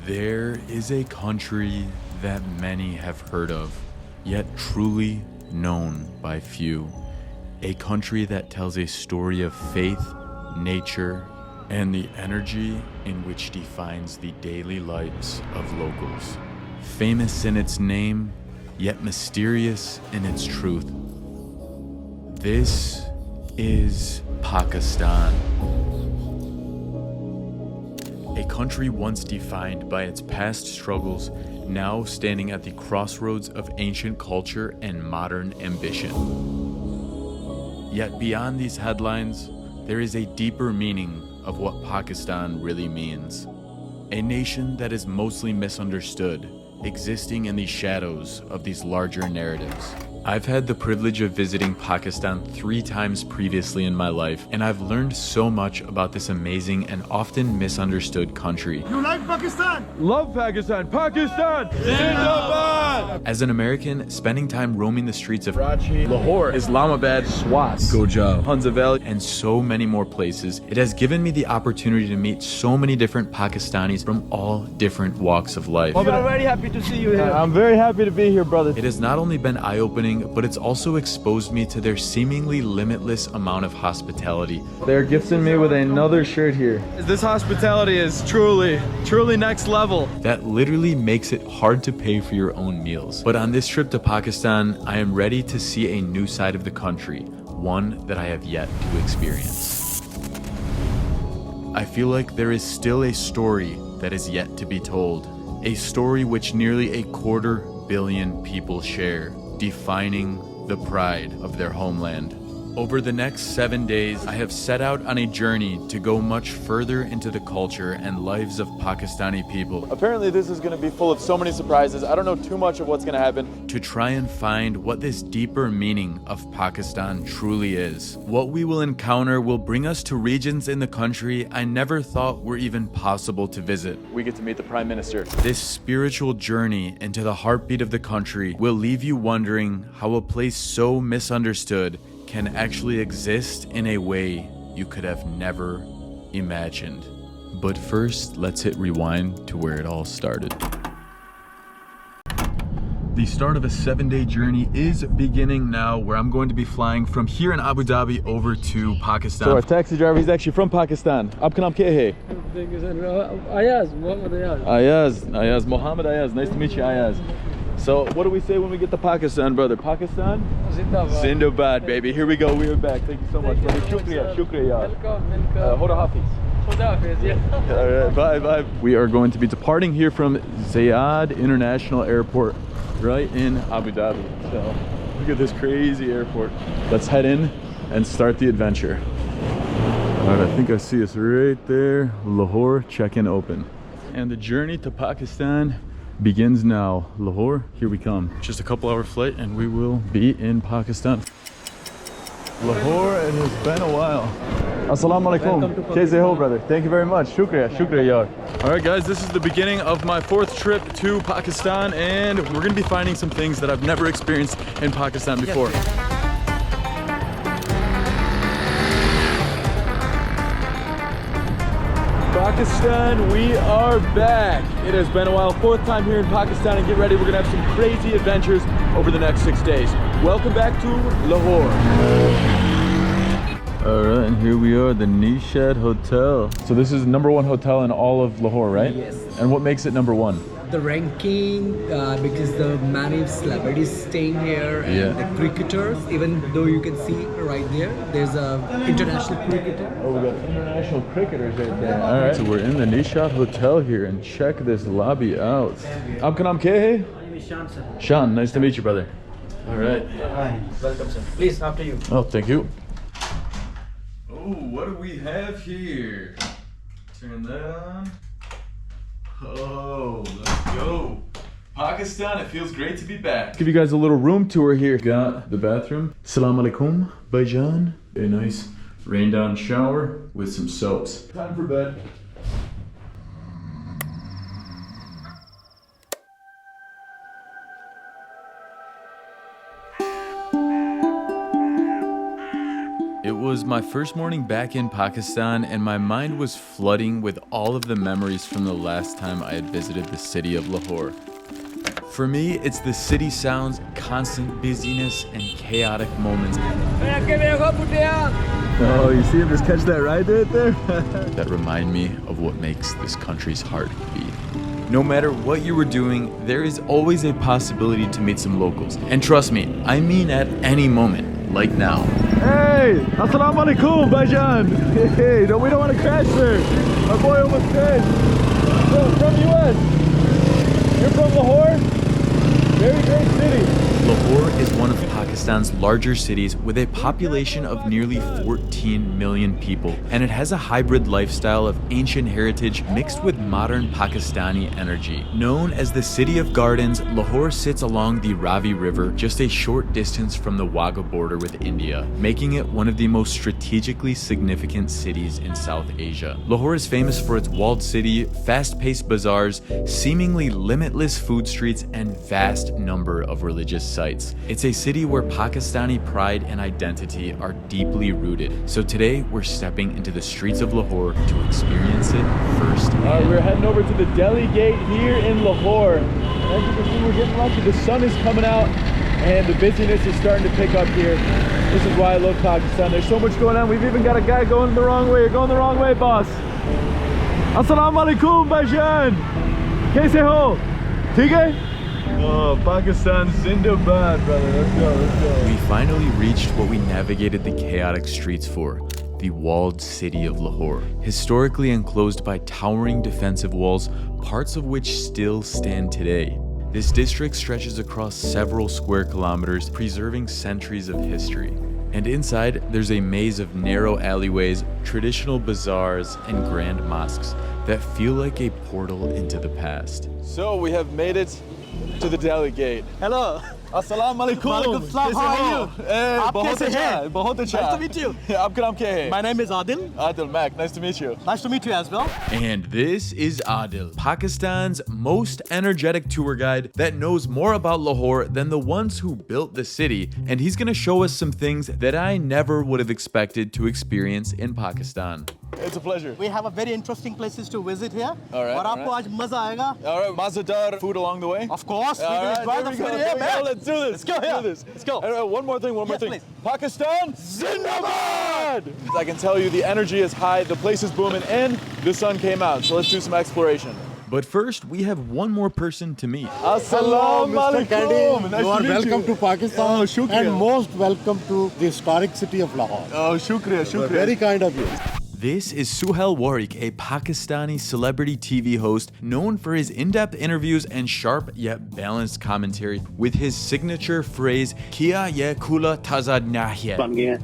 There is a country that many have heard of, yet truly known by few. A country that tells a story of faith, nature, and the energy in which defines the daily lives of locals. Famous in its name, yet mysterious in its truth. This is Pakistan. A country once defined by its past struggles, now standing at the crossroads of ancient culture and modern ambition. Yet beyond these headlines, there is a deeper meaning of what Pakistan really means. A nation that is mostly misunderstood, existing in the shadows of these larger narratives. I've had the privilege of visiting Pakistan 3 times previously in my life, and I've learned so much about this amazing and often misunderstood country. You like Pakistan? Love Pakistan! Pakistan! Zindabad! As an American, spending time roaming the streets of Karachi, Lahore, Islamabad, Swat, Gurudwara, Hunza Valley, and so many more places, it has given me the opportunity to meet so many different Pakistanis from all different walks of life. We are very happy to see you here. I'm very happy to be here, brother. It has not only been eye-opening, but it's also exposed me to their seemingly limitless amount of hospitality. They're gifting me with another shirt here. This hospitality is truly next level. That literally makes it hard to pay for your own meals. But on this trip to Pakistan, I am ready to see a new side of the country, one that I have yet to experience. I feel like there is still a story that is yet to be told, a story which nearly 250 million people share, defining the pride of their homeland. Over the next 7 days, I have set out on a journey to go much further into the culture and lives of Pakistani people. Apparently this is going to be full of so many surprises. I don't know too much of what's going to happen. To try and find what this deeper meaning of Pakistan truly is. What we will encounter will bring us to regions in the country I never thought were even possible to visit. We get to meet the Prime Minister. This spiritual journey into the heartbeat of the country will leave you wondering how a place so misunderstood can actually exist in a way you could have never imagined. But first, let's hit rewind to where it all started. The start of a 7-day journey is beginning now, where I'm going to be flying from here in Abu Dhabi over to Pakistan. So our taxi driver, he's actually from Pakistan. Aap ka naam kya hai? Ayaz, Mohammed Ayaz. Nice to meet you, Ayaz. So what do we say when we get to Pakistan, brother? Pakistan? Zindabad. Zindabad, baby. Here we go. We are back. Thank you so much, brother. Shukriya, shukriya. Welcome. Hoda Hafiz. Khuda Hafiz, yeah. All right, bye, bye. We are going to be departing here from Zayed International Airport, right in Abu Dhabi. So look at this crazy airport. Let's head in and start the adventure. All right, I think I see us right there. Lahore, check-in open. And the journey to Pakistan begins now. Lahore, here we come. Just a couple hour flight and we will be in Pakistan. Lahore, it has been a while. Assalamu alaikum. Kaise ho, brother? Thank you very much. Shukriya, shukriya, yaar. All right, guys, this is the beginning of my 4th trip to Pakistan, and we're gonna be finding some things that I've never experienced in Pakistan before. Pakistan, we are back. It has been a while. 4th time here in Pakistan, and get ready, we're gonna have some crazy adventures over the next 6 days. Welcome back to Lahore. All right, and here we are, the Nishat Hotel. So this is the #1 hotel in all of Lahore, right? Yes. And what makes it #1? The ranking, because the many celebrities staying here and Yeah. the cricketers, even though you can see right there, there's a international cricketer. Oh, we got international cricketers right there. All right, so we're in the Nishat Hotel here, and check this lobby out. Aapka naam kya hai? Shan, sir. Shan, nice to meet you, brother. All right. Hi. Welcome, sir. Please, after you. Oh, thank you. Oh, what do we have here? Turn that on. Oh, let's go. Pakistan, it feels great to be back. Give you guys a little room tour here. Got the bathroom. Assalamu alaikum, Baijan. A nice rain down shower with some soaps. Time for bed. It was my first morning back in Pakistan, and my mind was flooding with all of the memories from the last time I had visited the city of Lahore. For me, it's the city sounds, constant busyness, and chaotic moments Oh, you see him just catch that ride right there? that remind me of what makes this country's heart beat. No matter what you were doing, there is always a possibility to meet some locals. And trust me, I mean at any moment, like now. Hey, assalamu alaikum, Baijan. Hey, we don't want to crash there. My boy almost crashed. So, from US. You're from Lahore? Very great city. Lahore is one of Pakistan's larger cities with a population of nearly 14 million people, and it has a hybrid lifestyle of ancient heritage mixed with modern Pakistani energy. Known as the City of Gardens, Lahore sits along the Ravi River just a short distance from the Wagah border with India, making it one of the most strategically significant cities in South Asia. Lahore is famous for its walled city, fast-paced bazaars, seemingly limitless food streets, and vast number of religious sites. It's a city where Pakistani pride and identity are deeply rooted. So today we're stepping into the streets of Lahore to experience it firsthand. We're heading over to the Delhi Gate here in Lahore. As you can see, we're getting lucky. The sun is coming out and the busyness is starting to pick up here. This is why I love Pakistan. There's so much going on. We've even got a guy going the wrong way. You're going the wrong way, boss. Assalamu alaikum, Baijan. Kaise ho? Theek hai? Oh, Pakistan Zindabad, brother. Let's go. We finally reached what we navigated the chaotic streets for, the walled city of Lahore. Historically enclosed by towering defensive walls, parts of which still stand today. This district stretches across several square kilometers, preserving centuries of history. And inside, there's a maze of narrow alleyways, traditional bazaars, and grand mosques that feel like a portal into the past. So we have made it to the Delhi Gate. Hello. Assalamu alaikum. Walaikum salam. How are you? आप कैसे हैं? बहुत अच्छा. Nice to meet you. आपका नाम क्या है? My name is Adil. Adil Mac. Nice to meet you. Nice to meet you as well. And this is Adil, Pakistan's most energetic tour guide that knows more about Lahore than the ones who built the city, and he's gonna show us some things that I never would have expected to experience in Pakistan. It's a pleasure. We have a very interesting places to visit here. All right, और आपको all आज मजा आएगा. All right, mazadar food along the way. Of course, we All will right, enjoy there the we food go, here, there we go. man. Let's do this. Let's go here. Let's do this. Let's go. All right, one more thing. Yes, Pakistan please. Zindabad! I can tell you the energy is high, the place is booming, and the sun came out. So let's do some exploration. But first, we have one more person to meet. Assalamu Mr. Candy, alaikum. Nice you are to meet welcome you. to Pakistan Oh, shukriya. and most welcome to the historic city of Lahore. Oh, shukriya, shukriya. Very kind of you. This is Suhail Warwick, a Pakistani celebrity TV host known for his in-depth interviews and sharp yet balanced commentary with his signature phrase, Kia ye kula tazad nahiye.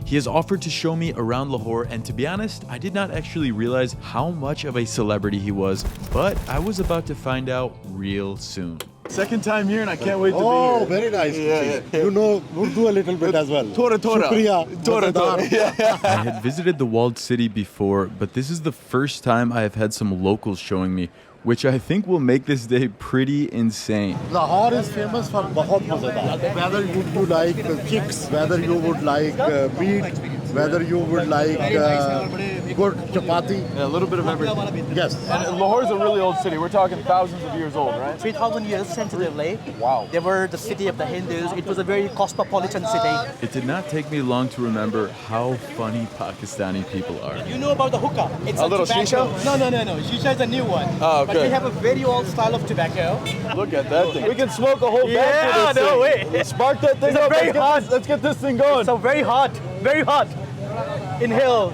He has offered to show me around Lahore, and to be honest, I did not actually realize how much of a celebrity he was, but I was about to find out real soon. Second time here and I can't wait to be Oh, here. very nice. Yeah. You know Urdu a little bit as well. Tora. Shukriya. Tora. Mazadar. I had visited the walled city before, but this is the first time I have had some locals showing me, which I think will make this day pretty insane. Lahore is famous for bahut mazadar. Whether you like chicks, whether you would like meat, whether you would like good chapati. Yeah, a little bit of everything. Yes. And Lahore is a really old city. We're talking thousands of years old, right? 3,000 years sensitively. Wow. They were the city of the Hindus. It was a very cosmopolitan city. It did not take me long to remember how funny Pakistani people are. You know about the hookah? It's A little tobacco. shisha? No. Shisha is a new one. Oh, But okay. we have a very old style of tobacco. Look at that thing. We can smoke a whole bag Yeah, for this no thing. way. Spark that thing It's up. very hot. Let's get this thing going. So very hot. Inhale.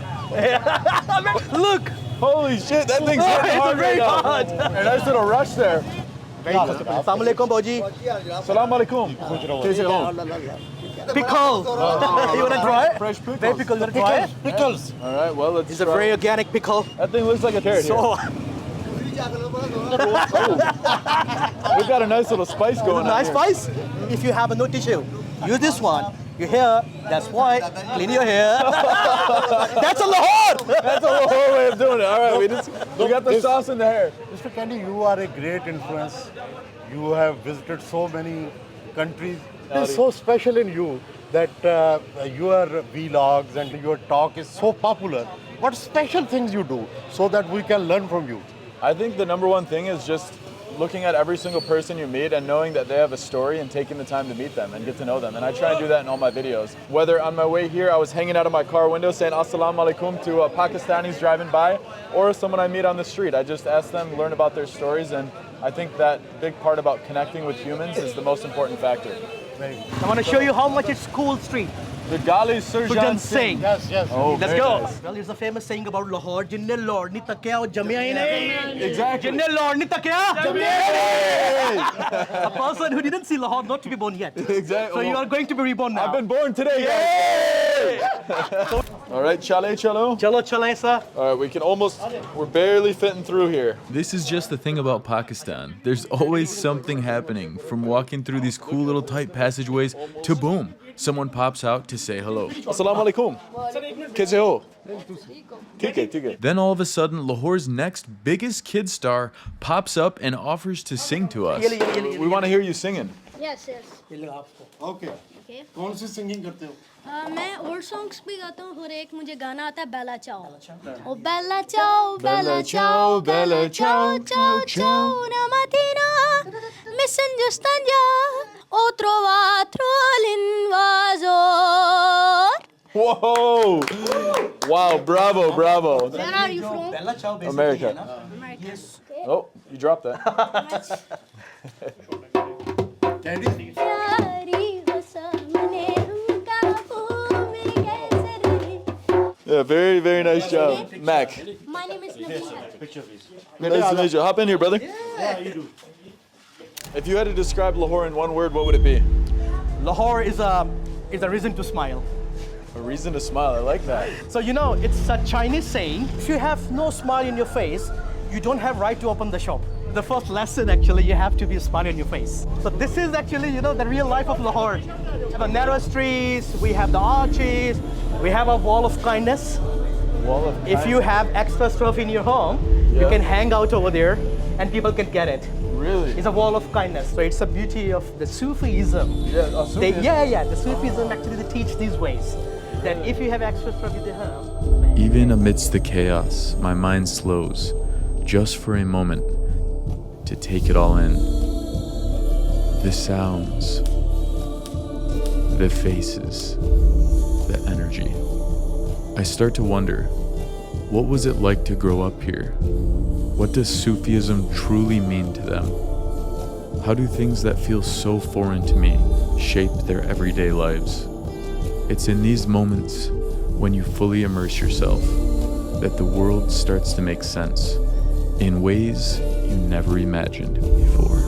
Look. Holy shit, that thing's It's hitting hard very right now. hot. A nice little rush there. Very good. Assalamu alaikum, Boji. Salaam alaikum. Kaise ho? Pickle. You wanna try it? Fresh pickles. Very pickle. You wanna try it? Pickles. All right, well, let's It's a try. very organic pickle. That thing looks like a carrot So here. We've got a nice little spice going on nice here. spice. If you have no tissue, use this one. Your hair, that's white. Clean your hair. That's a Lahore. That's a Lahore way of doing it. All right, we got the This- sauce in the hair. Mr. Candy, you are a great influence. You have visited so many countries. It's so special in you that your vlogs and your talk is so popular. What special things you do so that we can learn from you? I think the number one thing is just looking at every single person you meet and knowing that they have a story and taking the time to meet them and get to know them. And I try and do that in all my videos. Whether on my way here, I was hanging out of my car window saying Assalamu alaikum to Pakistanis driving by, or someone I meet on the street. I just ask them, learn about their stories, and I think that big part about connecting with humans is the most important factor. I want to show you how much it's cool street. The Gali Surjan Singh. Yes, yes. Oh, Let's very go. nice. Well, there's a famous saying about Lahore, Jinne Lord ni takya aur jamya hi nahi. Exactly. Jinne Lord ni takya. A person who didn't see Lahore not to be born yet. Exactly. So you are going to be reborn now. I've been born today, guys. All right, chale chalo. Chalo chale sir. All right, we're barely fitting through here. This is just the thing about Pakistan. There's always something happening, from walking through these cool little tight passageways to boom, someone pops out to say hello. Assalamu alaikum. Kaise ho? Theek hai, theek hai. Then all of a sudden, Lahore's next biggest kid star pops up and offers to sing to us. We want to hear you singing. Yes, yes. Okay. Okay. कौन सी singing करते हो? मैं और songs भी गाता हूँ और एक मुझे गाना आता है बेला चाओ ओ बेला चाओ बेला चाओ बेला चाओ चाओ चाओ na matina mi suggestan ya otro vatro l'invasor. Whoa! Wow, bravo, bravo. Where are you from? Bella Ciao basically. America. America. Okay. Oh, you dropped that. प्यारी हो सामने हम काबू में कैसे रहे. Yeah, very, very nice job. Mac, My name is Nabila. nice to meet you. Hop in here, brother. Yeah, you do. If you had to describe Lahore in one word, what would it be? Lahore is a reason to smile. A reason to smile. I like that. So you know, it's a Chinese saying, if you have no smile in your face, you don't have right to open the shop. The first lesson actually, you have to be a smile on your face. So this is actually, you know, the real life of Lahore. The narrow streets, we have the arches, we have a wall of kindness. Wall of If you have extra stuff in your home, you Yeah. can hang out over there and people can get it. Really? It's a wall of kindness. So it's the beauty of the Sufism. Yeah, The Sufism actually they teach these ways. That if you have extra stuff in the home, Even amidst the chaos, my mind slows, just for a moment, to take it all in. The sounds, the faces, the energy. I start to wonder, what was it like to grow up here? What does Sufism truly mean to them? How do things that feel so foreign to me shape their everyday lives? It's in these moments, when you fully immerse yourself, that the world starts to make sense in ways you never imagined before.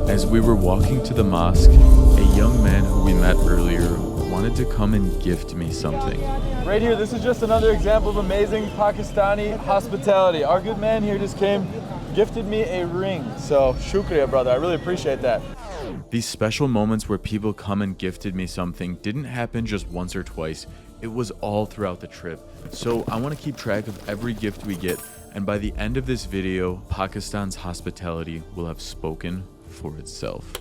As we were walking to the mosque, a young man who we met earlier wanted to come and gift me something. Right here, this is just another example of amazing Pakistani hospitality. Our good man here just came, gifted me a ring. So, shukriya, brother. I really appreciate that. These special moments where people come and gifted me something didn't happen just once or twice. It was all throughout the trip. So I want to keep track of every gift we get, and by the end of this video, Pakistan's hospitality will have spoken for itself.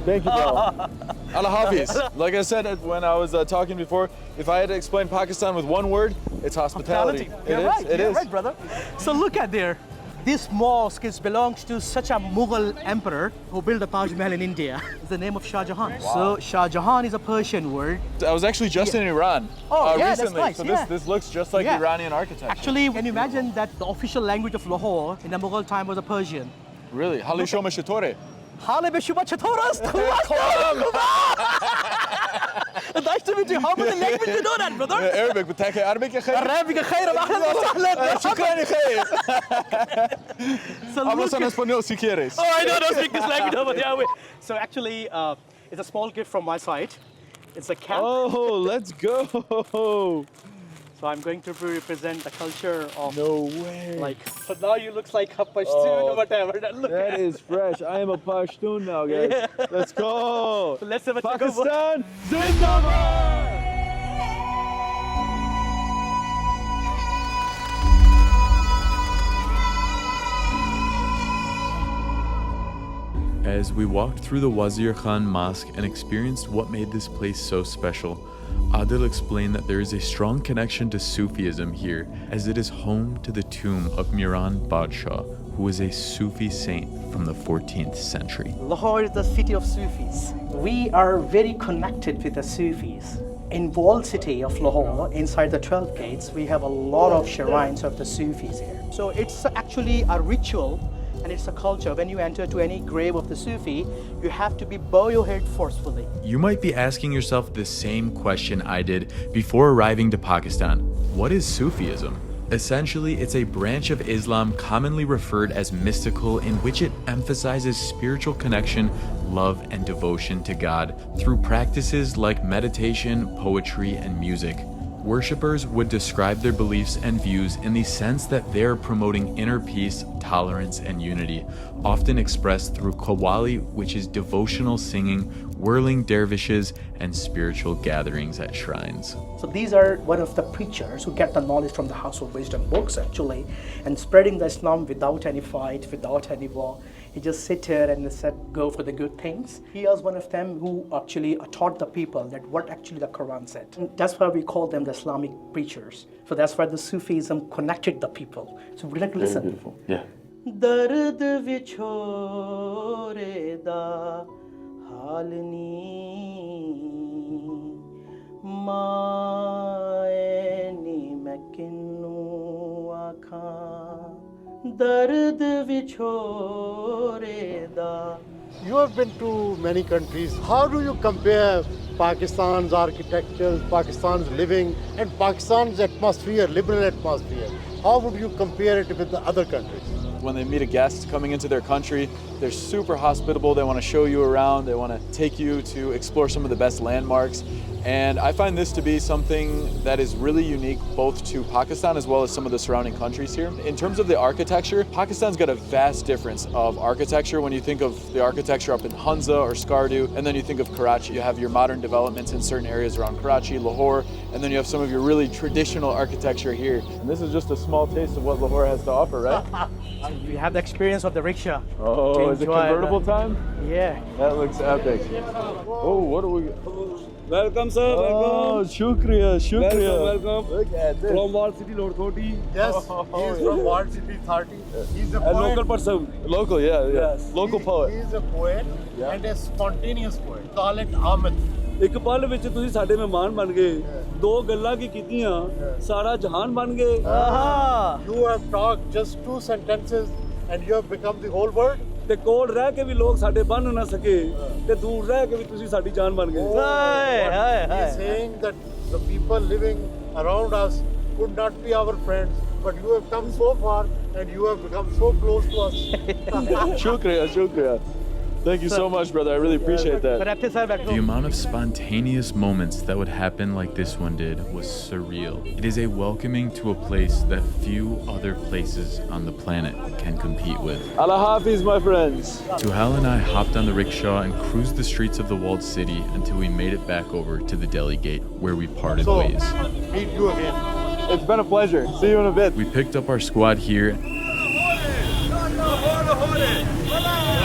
Thank you, bro. Allah Hafiz. Like I said when I was talking before, if I had to explain Pakistan with one word, it's hospitality. You're right. It You're is. right, brother. So look at there. This mosque belongs to such a Mughal emperor who built the Taj Mahal in India. It's the name of Shah Jahan. Wow. So Shah Jahan is a Persian word. I was actually just in Iran Oh, yeah, that's recently, nice, so yeah. this looks just like Yeah. Iranian architecture. Actually, can you imagine that the official language of Lahore in the Mughal time was a Persian? Really? Hali Shoma Shatore. Hale be Shuba Chatoras. Nice to meet you. How many languages you know that, brother? Arabic, بتحكي Arabic يا خير؟ Arabic, خير, أهلاً وسهلاً. شكرا يا خير. So Hablas look en at- español si quieres. Oh, I don't speak this language over there. Wait. So actually, it's a small gift from my side. It's a cap. Oh, let's go. So I'm going to represent the culture of No way. like. So now you look like a Pashtun or whatever. Look That at is fresh. I am a Pashtun now, guys. Let's go. Let's have a Pakistan, Zindabad! As we walked through the Wazir Khan Mosque and experienced what made this place so special, Adil explained that there is a strong connection to Sufism here, as it is home to the tomb of Miran Badshah, who was a Sufi saint from the 14th century. Lahore is the city of Sufis. We are very connected with the Sufis. In walled city of Lahore, inside the 12 gates, we have a lot of shrines of the Sufis here. So it's actually a ritual and it's a culture. When you enter to any grave of the Sufi, you have to bow your head forcefully. You might be asking yourself the same question I did before arriving to Pakistan. What is Sufism? Essentially, it's a branch of Islam commonly referred as mystical, in which it emphasizes spiritual connection, love, and devotion to God through practices like meditation, poetry, and music. Worshippers would describe their beliefs and views in the sense that they're promoting inner peace, tolerance, and unity, often expressed through qawwali, which is devotional singing, whirling dervishes, and spiritual gatherings at shrines. So these are one of the preachers who get the knowledge from the House of Wisdom books actually, and spreading the Islam without any fight, without any war. He just sit here and said, go for the good things. He was one of them who actually taught the people that what actually the Quran said. And that's why we call them the Islamic preachers. So that's why the Sufism connected the people. So we'd like to listen. Beautiful. Yeah. Dard vichhore da haal ni maae ni main kinnu aakhan. Dard vichhore da. You have been to many countries. How do you compare Pakistan's architecture, Pakistan's living, and Pakistan's atmosphere, liberal atmosphere? How would you compare it with the other countries? When they meet a guest coming into their country, they're super hospitable. They want to show you around. They want to take you to explore some of the best landmarks. And I find this to be something that is really unique both to Pakistan as well as some of the surrounding countries here. In terms of the architecture, Pakistan's got a vast difference of architecture. When you think of the architecture up in Hunza or Skardu, and then you think of Karachi, you have your modern developments in certain areas around Karachi, Lahore, and then you have some of your really traditional architecture here. And this is just a small taste of what Lahore has to offer, right? You have the experience of the rickshaw. Oh, is it convertible time? Yeah. That looks epic. Oh, what do we... Welcome, sir. Oh, Welcome. shukriya, shukriya. Welcome. Look at this. From Ward City, Lord 30. Yes, he is from Ward City 30. He's a A poet. local person. Local, yeah, yeah. Yes. Local poet. He is a poet Yeah. and a spontaneous poet. Call it Ahmed. ਇੱਕ ਪਲ ਵਿੱਚ ਤੁਸੀਂ ਸਾਡੇ ਮਹਿਮਾਨ ਬਣ ਗਏ ਦੋ ਗੱਲਾਂ ਕੀ ਕੀਤੀਆਂ ਸਾਰਾ ਜਹਾਨ ਬਣ ਗਏ You have talked just 2 sentences and you have become the whole world. ਤੇ ਕੋਲ ਰਹਿ ਕੇ ਵੀ ਲੋਕ ਸਾਡੇ ਬਣ ਨਾ ਸਕੇ ਤੇ ਦੂਰ ਰਹਿ ਕੇ ਵੀ ਤੁਸੀਂ ਸਾਡੀ ਜਾਨ ਬਣ ਗਏ He is saying that the people living around us could not be our friends, but you have come so far and you have become so close to us. Shukriya, shukriya. Thank you so much, brother. I really appreciate that. The amount of spontaneous moments that would happen like this one did was surreal. It is a welcoming to a place that few other places on the planet can compete with. Allah Hafiz, my friends. Tuhal and I hopped on the rickshaw and cruised the streets of the walled city until we made it back over to the Delhi gate, where we parted So, ways. meet you again. It's been a pleasure. See you in a bit. We picked up our squad here.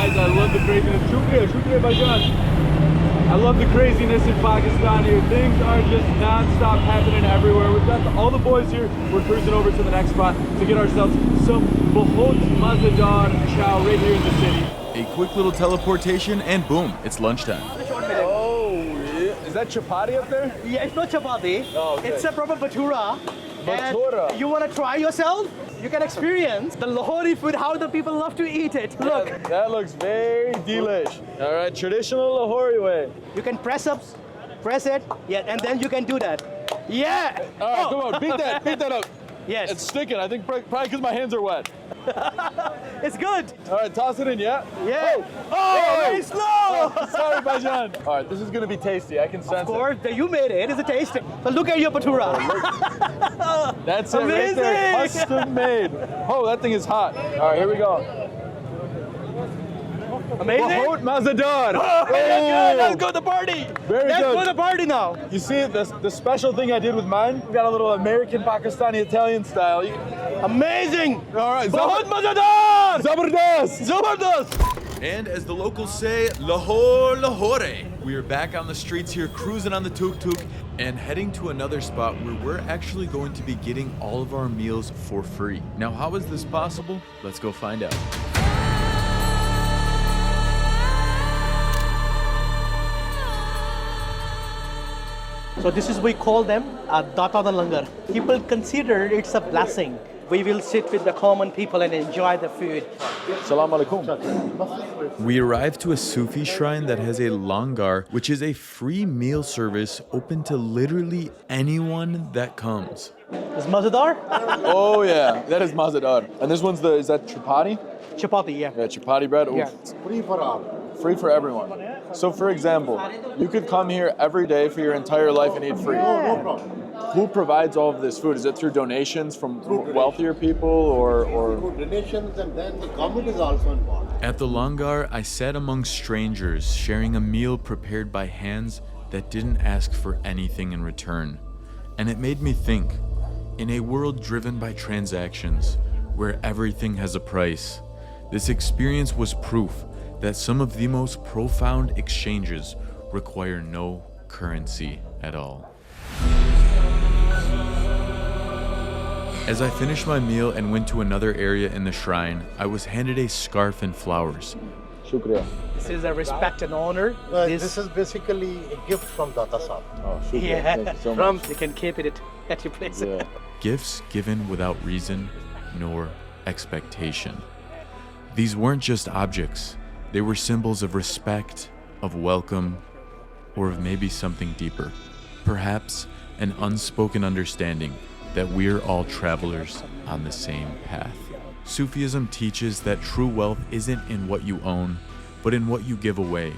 Guys, I love the craziness. Shukriya, shukriya, bhaijan. I love the craziness in Pakistan here. Things are just non-stop happening everywhere. We've got all the boys here. We're cruising over to the next spot to get ourselves some bahut mazadar chow right here in the city. A quick little teleportation and boom, it's lunchtime. Oh, yeah. Is that chapati up there? Yeah, it's not chapati. Oh, okay. It's a proper bhatura. Bhatura. And you want to try yourself? You can experience the Lahori food, how the people love to eat it. Look, That looks very delish. All right, traditional Lahori way. you can press it, yeah, and then you can do that. Yeah. All right, come on, beat that up. Yes. It's sticking. I think probably because my hands are wet. It's good. All right, toss it in, yeah? Yeah. Oh, very slow. Sorry, Bhajan. All right, this is going to be tasty. I can sense Of course, you made it. It's a tasty. So look at your bhatura. it. That's it right there. Amazing. Custom made. Oh, that thing is hot. All right, here we go. Amazing. Bahut mazadar. Let's go to the party. Very Let's good. go to the party now. You see, the special thing I did with mine, we got a little American, Pakistani, Italian style. Amazing. All right, Bahut mazadar. Zabardast. Zabardast. And as the locals say, Lahore, Lahore. We are back on the streets here, cruising on the tuk-tuk and heading to another spot where we're actually going to be getting all of our meals for free. Now, how is this possible? Let's go find out. So this is, we call them Data the Langar. People consider it's a blessing. We will sit with the common people and enjoy the food. Salam alaikum. We arrived to a Sufi shrine that has a Langar, which is a free meal service open to literally anyone that comes. Is mazadar? Oh yeah, that is mazadar. And this one's is that chapati? Chapati, yeah. Yeah, chapati bread. Oof. Yeah. Free for all. Free for everyone. So for example, you could come here every day for your entire life and eat free. No problem. Who provides all of this food? Is it through donations from wealthier people or? Through donations, and then the government is also involved. At the Langar, I sat among strangers, sharing a meal prepared by hands that didn't ask for anything in return. And it made me think, in a world driven by transactions, where everything has a price, this experience was proof that some of the most profound exchanges require no currency at all. As I finished my meal and went to another area in the shrine, I was handed a scarf and flowers. Shukriya. This is a respect and honor. This is basically a gift from Data Sahib. Oh, shukriya. Yeah. Thank you so much. You can keep it at your place. Yeah. Gifts given without reason nor expectation. These weren't just objects. They were symbols of respect, of welcome, or of maybe something deeper. Perhaps an unspoken understanding that we're all travelers on the same path. Sufism teaches that true wealth isn't in what you own, but in what you give away.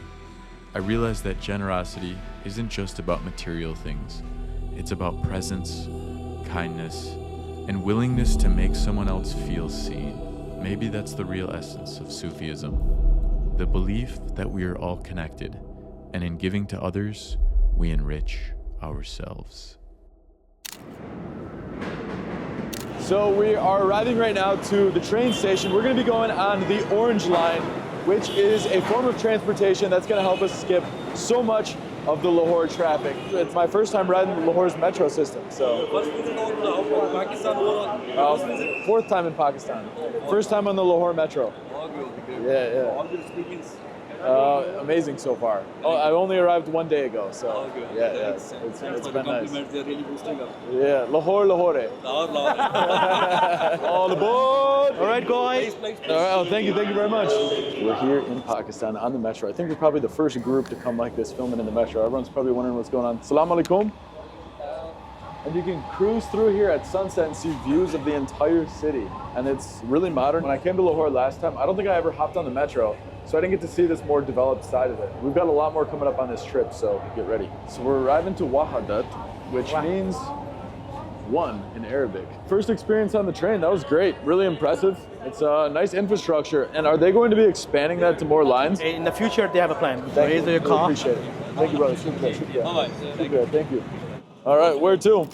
I realized that generosity isn't just about material things. It's about presence, kindness, and willingness to make someone else feel seen. Maybe that's the real essence of Sufism. The belief that we are all connected, and in giving to others, we enrich ourselves. So we are arriving right now to the train station. We're going to be going on the Orange Line, which is a form of transportation that's going to help us skip so much of the Lahore traffic. It's my first time riding Lahore's metro system, so. Fourth time in Pakistan. First time on the Lahore metro. Yeah. Amazing so far. Oh, I only arrived 1 day ago, so yeah, it's been nice. They're really boosting up. Yeah, Lahore. All aboard! All right, guys. All right, oh, thank you very much. We're here in Pakistan on the metro. I think we're probably the first group to come like this, filming in the metro. Everyone's probably wondering what's going on. Salam alaikum. And you can cruise through here at sunset and see views of the entire city. And it's really modern. When I came to Lahore last time, I don't think I ever hopped on the metro, so I didn't get to see this more developed side of it. We've got a lot more coming up on this trip, so get ready. So we're arriving to Wahadat, which means one in Arabic. First experience on the train, that was great. Really impressive. It's a nice infrastructure. And are they going to be expanding that to more lines? In the future, they have a plan. Thank you. Raise your Really car. appreciate it. Thank you, brother. Shukriya. Thank you. All right, where to?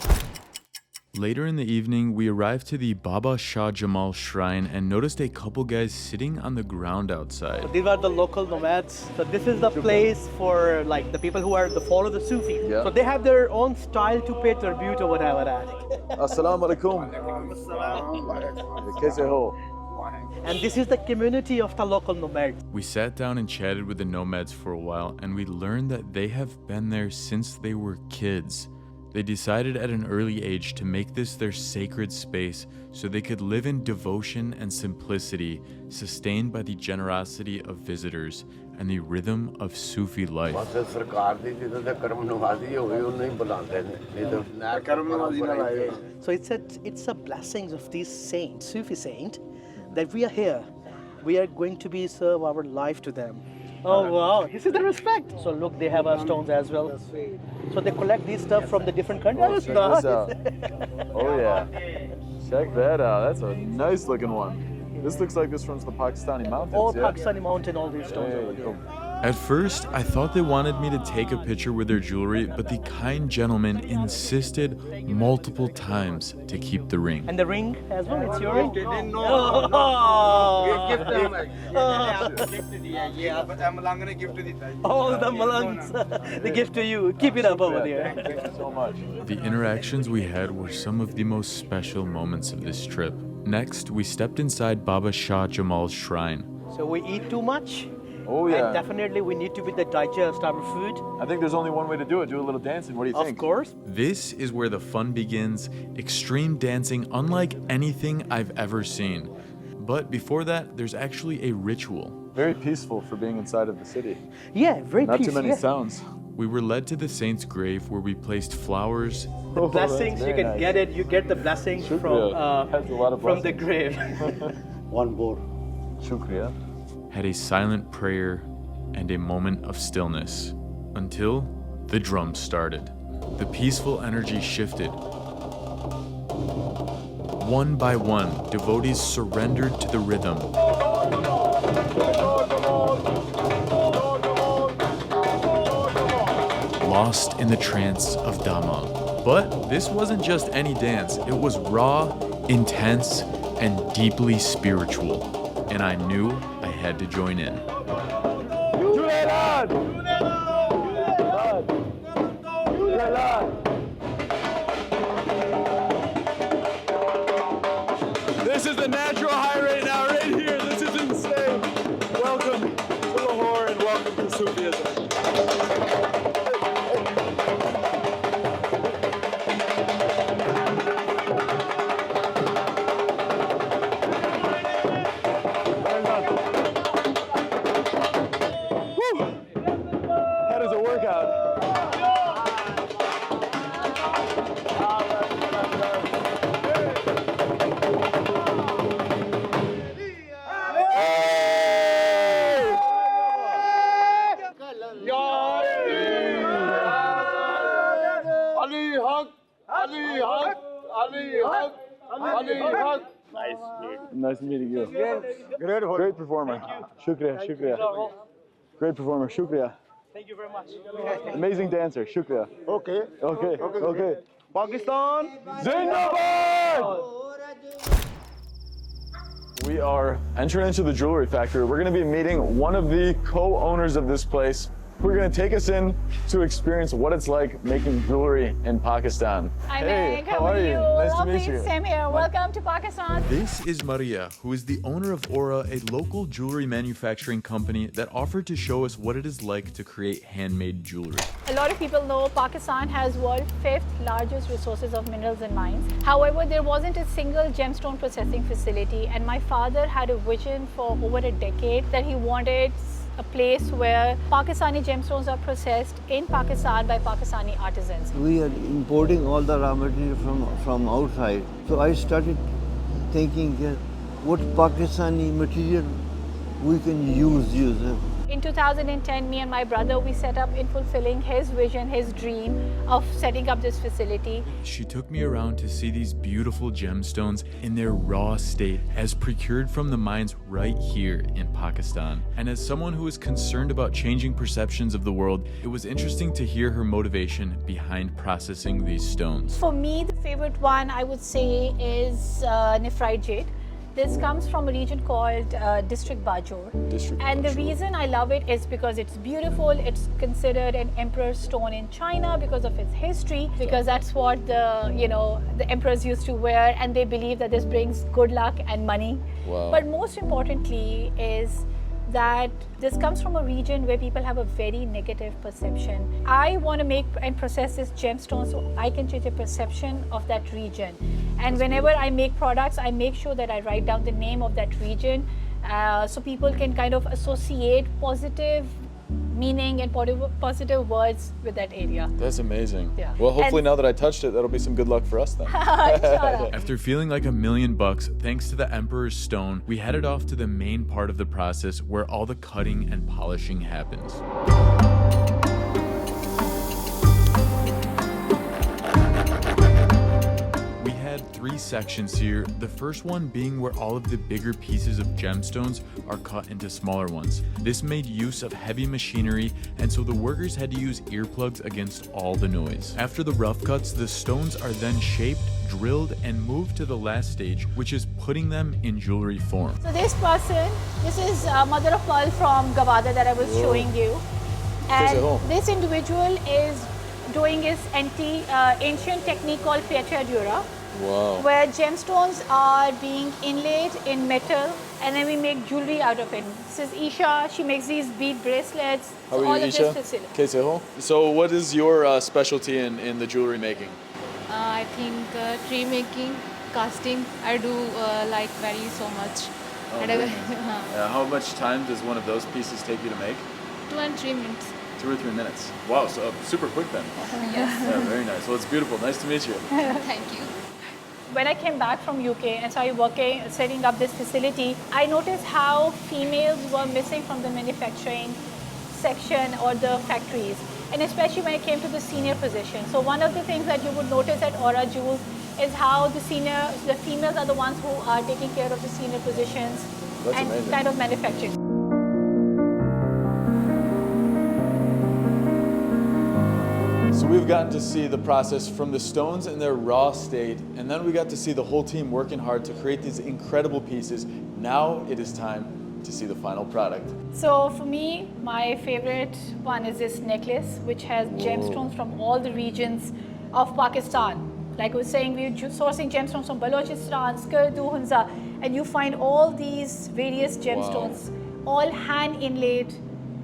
Later in the evening, we arrived to the Baba Shah Jamal shrine and noticed a couple guys sitting on the ground outside. These are the local nomads. So this is the place for like the people who follow the Sufi. Yeah. So they have their own style to pay tribute or whatever. Assalamu alaikum. Kaise ho? And this is the community of the local nomads. We sat down and chatted with the nomads for a while, and we learned that they have been there since they were kids. They decided at an early age to make this their sacred space so they could live in devotion and simplicity, sustained by the generosity of visitors and the rhythm of Sufi life. So it's a blessing of these saints, Sufi saint, that we are here. We are going to be serve our life to them. Oh wow, this is the respect. So look, they have our stones as well. So they collect these stuff from the different countries. Check this out. Oh yeah, check that out. That's a nice looking one. This looks like this from the Pakistani mountains. All yeah? Pakistani mountain, all these stones over there. At first, I thought they wanted me to take a picture with their jewelry, but the kind gentleman insisted multiple times to keep the ring. And the ring as well, it's your ring? Oh, the malangs. The gift to you. Keep it up over there. Thank you so much. The interactions we had were some of the most special moments of this trip. Next, we stepped inside Baba Shah Jamal's shrine. So we eat too much. Oh yeah. And definitely we need to be the digest our food. I think there's only one way to do it. Do a little dancing. What do you think? Of course. This is where the fun begins. Extreme dancing unlike anything I've ever seen. But before that, there's actually a ritual. Very peaceful for being inside of the city. Yeah, very Not peaceful. too many sounds. We were led to the saint's grave where we placed flowers, The blessings, you very can nice. get it. You get the blessings Shukriya. from Has a lot of from the blessings. grave. One more. Shukriya. had a silent prayer, and a moment of stillness until the drums started. The peaceful energy shifted. One by one, devotees surrendered to the rhythm. Lost in the trance of Dhamma. But this wasn't just any dance, it was raw, intense, and deeply spiritual. And I knew I had to join in. This is the natural high rate now, right here. This is insane. Welcome to Lahore and welcome to Sufism. That is a workout. Nice meeting you. Great performer. Shukriya, shukriya. Great performer, shukriya. Thank you very much. Amazing dancer, shukriya. Okay. Okay. Pakistan. Zindabad! We are entering into the jewelry factory. We're going to be meeting one of the co-owners of this place, who are going to take us in to experience what it's like making jewelry in Pakistan. Hi, Hey, Meg. how are you? Nice to Lovely, meet you. Same here. Welcome to Pakistan. This is Maria, who is the owner of Aura, a local jewelry manufacturing company that offered to show us what it is like to create handmade jewelry. A lot of people know Pakistan has world's 5th largest resources of minerals and mines. However, there wasn't a single gemstone processing facility, and my father had a vision for over a decade that he wanted a place where Pakistani gemstones are processed in Pakistan by Pakistani artisans. We are importing all the raw material from outside. So I started thinking what Pakistani material we can use. In 2010, me and my brother, we set up in fulfilling his vision, his dream of setting up this facility. She took me around to see these beautiful gemstones in their raw state as procured from the mines right here in Pakistan. And as someone who is concerned about changing perceptions of the world, it was interesting to hear her motivation behind processing these stones. For me, the favorite one I would say is nephrite jade. This comes from a region called District Bajor. And the reason I love it is because it's beautiful. It's considered an emperor's stone in China because of its history, because that's what the emperors used to wear, and they believe that this brings good luck and money. Wow. But most importantly is that this comes from a region where people have a very negative perception. I want to make and process this gemstone so I can change the perception of that region. And whenever I make products, I make sure that I write down the name of that region so people can kind of associate positive meaning and positive words with that area. That's amazing. Yeah. Well, hopefully And- now that I touched it, that'll be some good luck for us then. Inshallah. After feeling like $1 million thanks to the Emperor's Stone, we headed off to the main part of the process where all the cutting and polishing happens. We had 3 sections here, the first one being where all of the bigger pieces of gemstones are cut into smaller ones. This made use of heavy machinery, and so the workers had to use earplugs against all the noise. After the rough cuts, the stones are then shaped, drilled and moved to the last stage, which is putting them in jewelry form. So this person, this is mother of pearl from Gawada that I was showing you. And this individual is doing his ancient technique called pietra dura. Wow. Where gemstones are being inlaid in metal and then we make jewelry out of it. This is Isha, she makes these bead bracelets. How are all you, of Isha? this facility. Kaise ho? So what is your specialty in the jewelry making? I think tree making, casting, I do like very so much. How much time does one of those pieces take you to make? 2 and 3 minutes. 2 or 3 minutes. Wow, so super quick then. Yes. Yeah, very nice. Well, it's beautiful. Nice to meet you. Thank you. When I came back from UK and started working, setting up this facility, I noticed how females were missing from the manufacturing section or the factories, and especially when it came to the senior position. So one of the things that you would notice at Aura Jewels is how the females are the ones who are taking care of the senior positions. That's and amazing. kind of manufacturing. So we've gotten to see the process from the stones in their raw state, and then we got to see the whole team working hard to create these incredible pieces. Now it is time to see the final product. So for me, my favorite one is this necklace, which has gemstones from all the regions of Pakistan. Like I was saying, we're sourcing gemstones from Balochistan, Skardu, Hunza, and you find all these various gemstones, all hand inlaid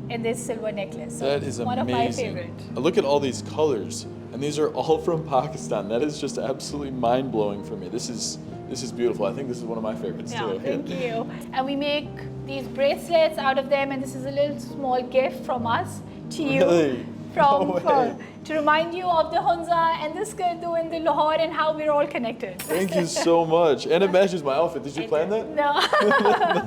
in this silver necklace. So That is amazing. one of my favorite. Look at all these colors, and these are all from Pakistan. That is just absolutely mind-blowing for me. This is beautiful. I think this is one of my favorites too. Thank you. And we make these bracelets out of them, and this is a little small gift from us to you. Really? To remind you of the Hunza and the Skardu and the Lahore and how we're all connected. Thank you so much. And it matches my outfit. Did you plan that? No.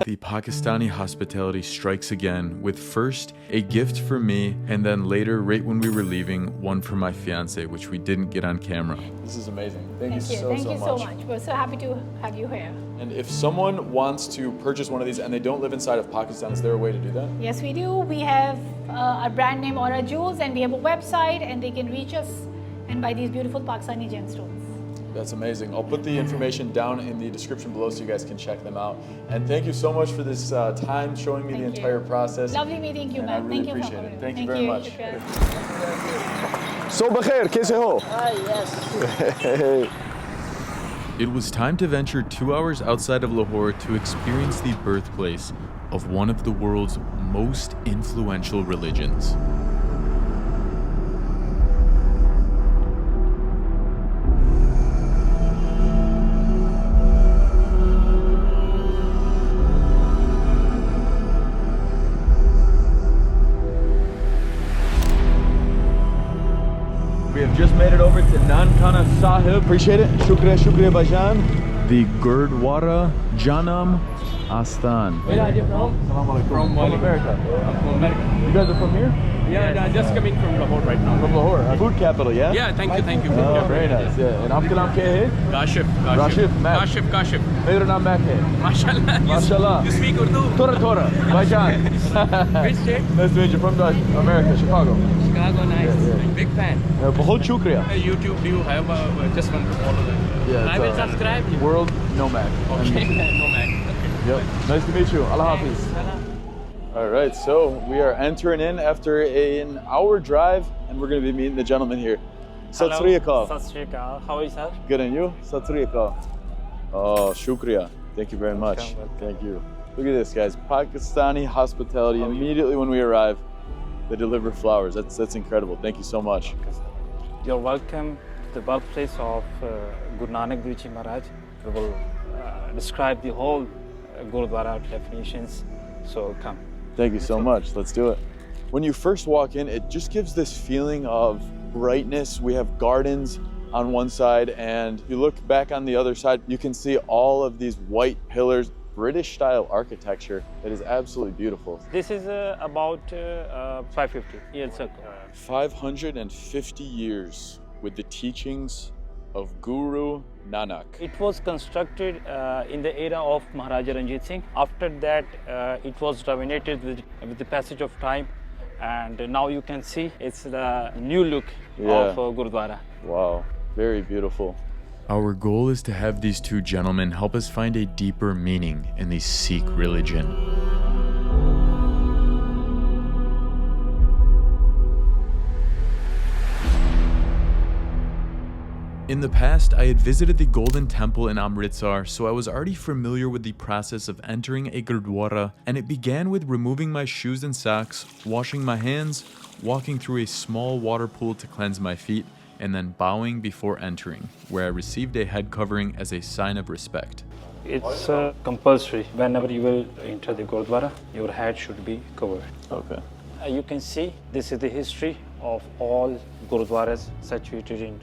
The Pakistani hospitality strikes again with first a gift for me, and then later, right when we were leaving, one for my fiance, which we didn't get on camera. This is amazing. Thank you Thank you so so much. We're so happy to have you here. And if someone wants to purchase one of these and they don't live inside of Pakistan, is there a way to do that? Yes, we do. We have a brand name Aura Jewels, and we have a website, and they can reach us and buy these beautiful Pakistani gemstones. That's amazing. I'll put the information down in the description below so you guys can check them out. And thank you so much for this time showing me the entire process. Lovely meeting you, And I man. really Thank you. appreciate it. Thank you very much. Shukran. So bakhair, kaise ho? Yes. It was time to venture 2 hours outside of Lahore to experience the birthplace of one of the world's most influential religions. We have just made it over to Nankana Sahib. Appreciate it. Shukriya Bhajan. The Gurudwara Janam Astan. Where are you from? From America. From America. You guys are from here? Yeah, just coming from Lahore right now. From Lahore. Food capital, yeah? Yeah, thank you. Oh, very nice. Yeah. And आपका नाम क्या है? Kashif. Kashif. मेरा नाम Mac है. Mashallah. Mashallah. You speak Urdu? Tora. Bhajan. Which state? Nice to meet you. From America, Chicago. Chicago, nice. Yeah. Big fan. बहुत शुक्रिया. YouTube, do you have just one to follow that? Yeah, I will subscribe you. World Nomac. Okay, Nomac. Yep. Nice to meet you. Allah Hafiz. All right, so we are entering in after an hour drive, and we're going to be meeting the gentleman here. Sat Sri Akal. Sat Sri Akal. How are you, sir? Good, and you? Sat Sri Akal. Oh, shukriya. Thank you very much. Welcome. Thank you. Look at this, guys. Pakistani hospitality. Immediately when we arrive, they deliver flowers. That's incredible. Thank you so much. You're welcome to the birthplace of Guru Nanak Dev Ji Maharaj. We will describe the whole Gurudwara definitions. So come. Thank you so much. Let's do it. When you first walk in, it just gives this feeling of brightness. We have gardens on one side, and you look back on the other side, you can see all of these white pillars, British style architecture that is absolutely beautiful. This is about 550 years ago. 550 years with the teachings of Guru Nanak. It was constructed in the era of Maharaja Ranjit Singh. After that, it was dominated with the passage of time, and now you can see it's the new look of Gurudwara. Wow, very beautiful. Our goal is to have these two gentlemen help us find a deeper meaning in the Sikh religion. In the past, I had visited the Golden Temple in Amritsar, so I was already familiar with the process of entering a Gurudwara, and it began with removing my shoes and socks, washing my hands, walking through a small water pool to cleanse my feet, and then bowing before entering, where I received a head covering as a sign of respect. It's compulsory. Whenever you will enter the Gurudwara, your head should be covered. Okay. You can see this is the history of all Gurudwaras situated in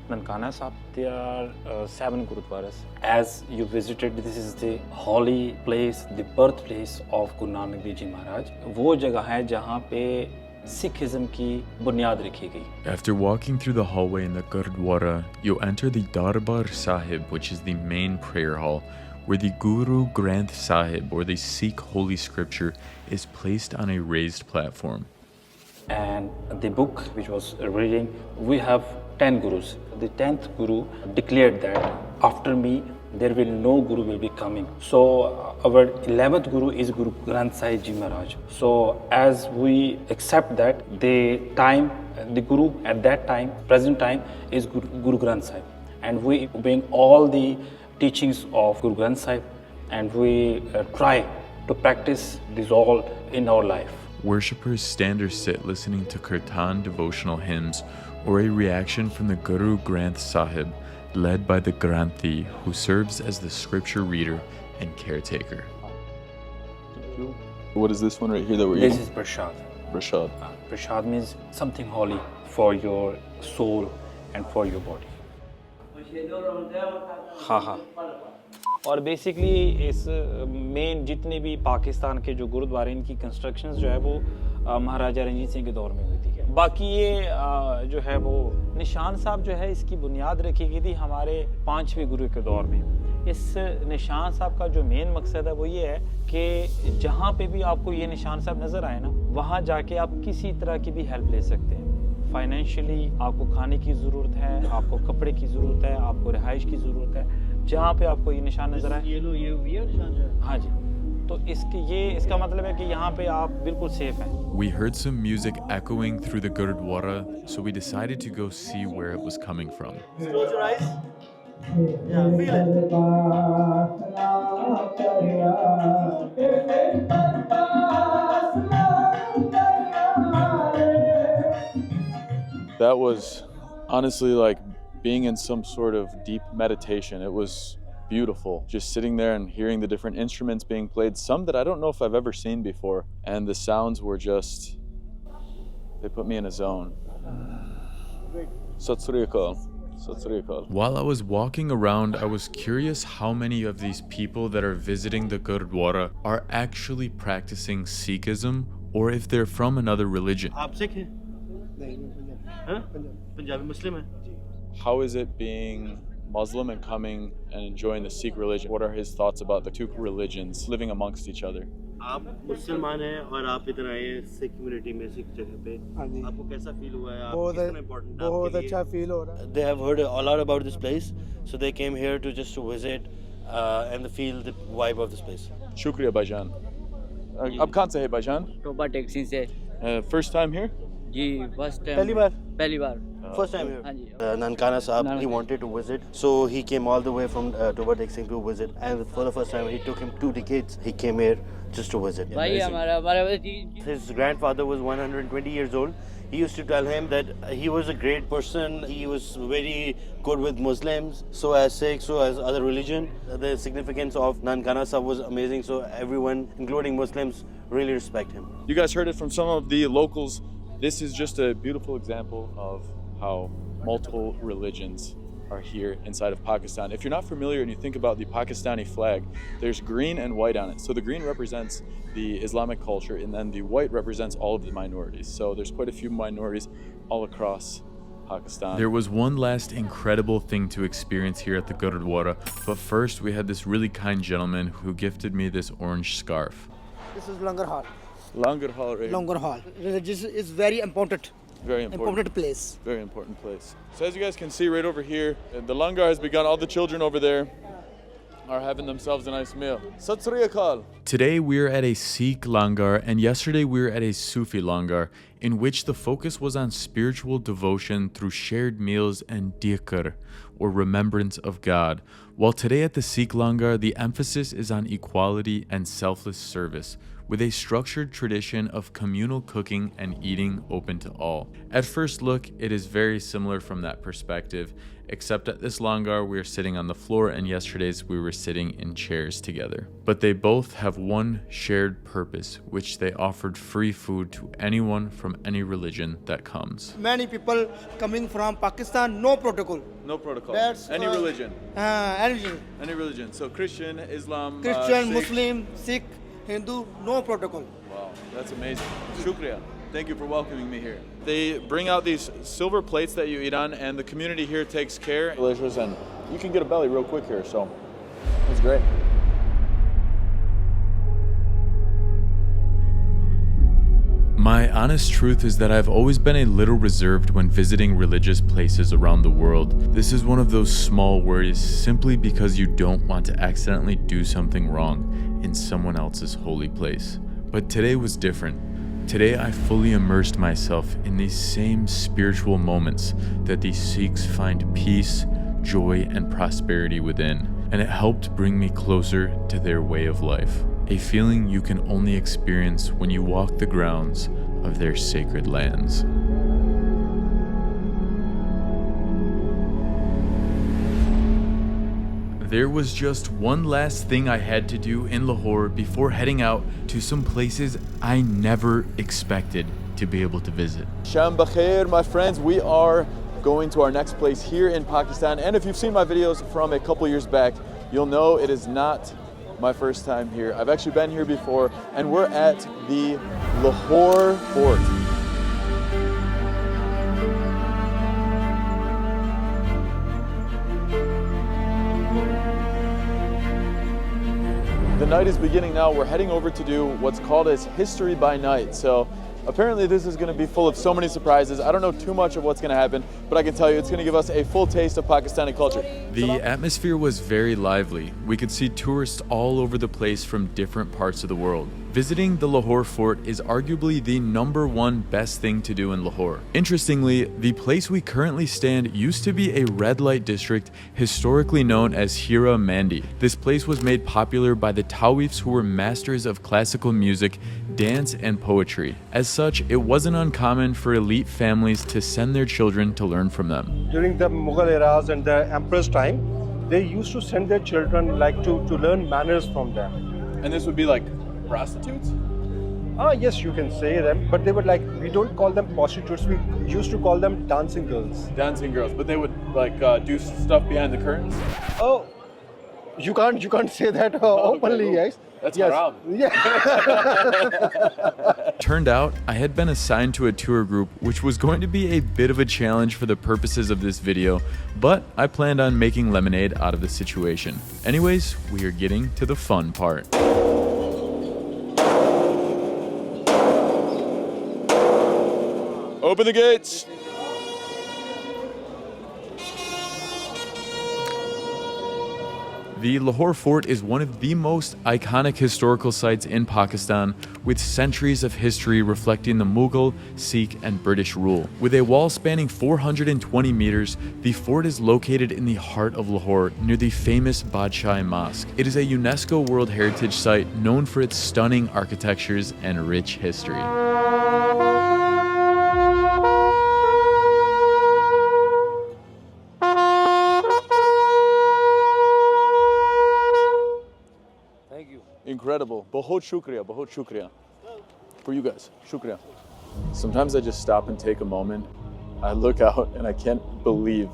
Nankana Sahib. There are 7 Gurudwaras. As you visited, this is the holy place, the birthplace of Guru Nanak Dev Ji Maharaj. वो जगह है जहाँ पे Sikhism की बुनियाद रखी गई. After walking through the hallway in the Gurudwara, you enter the Darbar Sahib, which is the main prayer hall, where the Guru Granth Sahib, or the Sikh Holy Scripture, is placed on a raised platform. And the book which was reading, we have 10 gurus. The 10th guru declared that after me there will no guru will be coming. So our 11th guru is Guru Granth Sahib Ji Maharaj. So as we accept that, the guru at that time, present time, is Guru Granth Sahib, and we obeying all the teachings of Guru Granth Sahib, and we try to practice this all in our life. Worshippers stand or sit listening to Kirtan devotional hymns or a reaction from the Guru Granth Sahib, led by the Granthi, who serves as the scripture reader and caretaker. What is this one right here that we're eating? eating? This is prasad. Prasad. Prasad means something holy for your soul and for your body. हाँ. और basically इस main जितने भी पाकिस्तान के जो गुरुद्वारे इनकी constructions जो है वो महाराजा रंजीत सिंह के दौर में हुई थी. बाकी ये जो है वो निशान साहब जो है इसकी बुनियाद रखी गई थी हमारे 5वें गुरु के दौर में. इस निशान साहब का जो मेन मकसद है वो ये है कि जहाँ पे भी आपको ये निशान साहब नज़र आए ना, वहाँ जाके आप किसी तरह की भी हेल्प ले सकते हैं. फाइनेंशियली आपको खाने की ज़रूरत है, आपको कपड़े की ज़रूरत है, आपको रिहाइश की ज़रूरत है, जहाँ पे आपको ये निशान नजर आए. ये निशान है. हाँ जी. तो इसका मतलब है कि यहाँ पे आप बिल्कुल सेफ हैं. We heard some music echoing through the Gurudwara, so we decided to go see where it was coming from. Close your eyes. Yeah, feel it. That was honestly like being in some sort of deep meditation. It was beautiful, just sitting there and hearing the different instruments being played, some that I don't know if I've ever seen before, and the sounds were just, they put me in a zone. Sat Sri Akal. Sat Sri Akal. While I was walking around, I was curious how many of these people that are visiting the Gurudwara are actually practicing Sikhism, or if they're from another religion. आप सिख हैं? नहीं, पंजाबी मुस्लिम हैं. How is it being Muslim and coming and enjoying the Sikh religion? What are his thoughts about the two religions living amongst each other? आप मुसलमान हैं और आप इधर आए हैं सिख कम्युनिटी में, सिख जगह पे. आपको कैसा फील हुआ है? कितना इम्पोर्टेंट है? बहुत अच्छा फील हो रहा है. They have heard a lot about this place, so they came here to just to visit and feel the vibe of this place. Shukriya Baijan. Ab khan se hai Baijan? Toba taxi से. First time here? जी first time. पहली बार. First time here. Nankana Sahib, he wanted to visit, so he came all the way from Toba Singh to visit, and for the first time, it took him 2 decades. He came here just to visit. His grandfather was 120 years old. He used to tell him that he was a great person. He was very good with Muslims, so as Sikhs, so as other religion. The significance of Nankana Sahib was amazing. So everyone, including Muslims, really respect him. You guys heard it from some of the locals. This is just a beautiful example of how multiple religions are here inside of Pakistan. If you're not familiar and you think about the Pakistani flag, there's green and white on it. So the green represents the Islamic culture, and then the white represents all of the minorities. So there's quite a few minorities all across Pakistan. There was one last incredible thing to experience here at the Gurudwara, but first we had this really kind gentleman who gifted me this orange scarf. This is Langar Hall. Langar Hall, right? Langar Hall. Religion is very important Very important place. Very important place. So as you guys can see right over here, the Langar has begun. All the children over there are having themselves a nice meal. Sat Sri Akal. Today we're at a Sikh Langar, and yesterday we were at a Sufi Langar, in which the focus was on spiritual devotion through shared meals and dhikr, or remembrance of God. While today at the Sikh Langar, the emphasis is on equality and selfless service, with a structured tradition of communal cooking and eating open to all. At first look, it is very similar from that perspective, except at this Langar we are sitting on the floor, and yesterday's we were sitting in chairs together. But they both have one shared purpose, which they offered free food to anyone from any religion that comes. Many people coming from Pakistan, no protocol. No protocol. That's, any religion. Any religion. Any religion. So Christian, Islam, Christian, Sikh. Muslim, Sikh, Hindu, no protocol. Wow, that's amazing. Shukriya. Thank you for welcoming me here. They bring out these silver plates that you eat on, and the community here takes care. Delicious, and you can get a belly real quick here, so it's great. My honest truth is that I've always been a little reserved when visiting religious places around the world. This is one of those small worries simply because you don't want to accidentally do something wrong in someone else's holy place. But today was different. Today I fully immersed myself in these same spiritual moments that these Sikhs find peace, joy, and prosperity within, and it helped bring me closer to their way of life. A feeling you can only experience when you walk the grounds of their sacred lands. There was just one last thing I had to do in Lahore before heading out to some places I never expected to be able to visit. Sham Bakhair, my friends, we are going to our next place here in Pakistan, and if you've seen my videos from a couple years back, you'll know it is not my first time here. I've actually been here before, and we're at the Lahore Fort. The night is beginning now. We're heading over to do what's called as History by Night. So apparently this is going to be full of so many surprises. I don't know too much of what's going to happen, but I can tell you it's going to give us a full taste of Pakistani culture. The atmosphere was very lively. We could see tourists all over the place from different parts of the world. Visiting the Lahore Fort is arguably the #1 best thing to do in Lahore. Interestingly, the place we currently stand used to be a red light district historically known as Hira Mandi. This place was made popular by the Tawifs, who were masters of classical music, dance, and poetry. As such, it wasn't uncommon for elite families to send their children to learn from them. During the Mughal eras and the emperor's time, they used to send their children to learn manners from them. And this would be like prostitutes? Yes, you can say them, but they would we don't call them prostitutes, we used to call them dancing girls. Dancing girls, but they would do stuff behind the curtains? Oh, you can't say that openly, guys. That's yes. haram. Yeah. Turned out, I had been assigned to a tour group, which was going to be a bit of a challenge for the purposes of this video, but I planned on making lemonade out of the situation. Anyways, we are getting to the fun part. Open the gates. The Lahore Fort is one of the most iconic historical sites in Pakistan, with centuries of history reflecting the Mughal, Sikh, and British rule. With a wall spanning 420 meters, the fort is located in the heart of Lahore, near the famous Badshah Mosque. It is a UNESCO World Heritage Site known for its stunning architectures and rich history. Incredible. Bahut shukriya for you guys. Shukriya. Sometimes I just stop and take a moment. I look out and I can't believe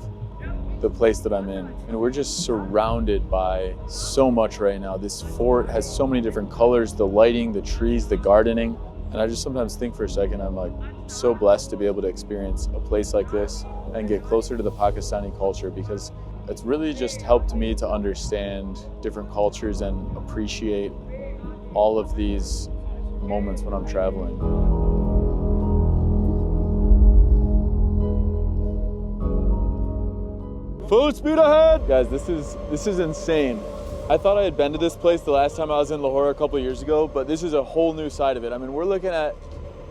the place that I'm in. And we're just surrounded by so much right now. This fort has so many different colors, the lighting, the trees, the gardening. And I just sometimes think for a second, I'm so blessed to be able to experience a place like this and get closer to the Pakistani culture, because it's really just helped me to understand different cultures and appreciate all of these moments when I'm traveling. Full speed ahead! Guys, this is insane. I thought I had been to this place the last time I was in Lahore a couple of years ago, but this is a whole new side of it. I mean, we're looking at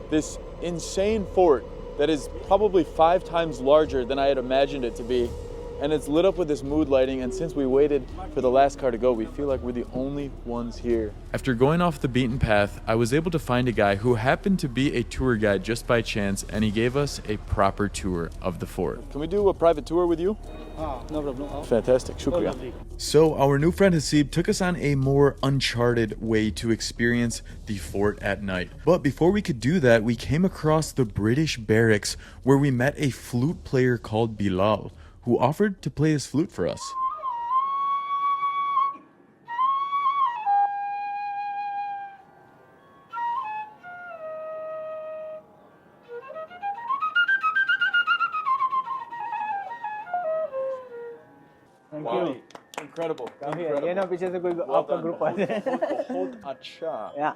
this insane fort that is probably 5 times larger than I had imagined it to be. And it's lit up with this mood lighting, and since we waited for the last car to go, we feel like we're the only ones here. After going off the beaten path, I was able to find a guy who happened to be a tour guide just by chance, and he gave us a proper tour of the fort. Can we do a private tour with you? No problem. Fantastic, shukriya. So our new friend Hasib took us on a more uncharted way to experience the fort at night. But before we could do that, we came across the British barracks where we met a flute player called Bilal, who offered to play his flute for us. Thank Wow. you. Incredible. Come here. Incredible. ये ना पीछे से कोई Well आपका done. Group आ जाए. Bahut acha. Yeah.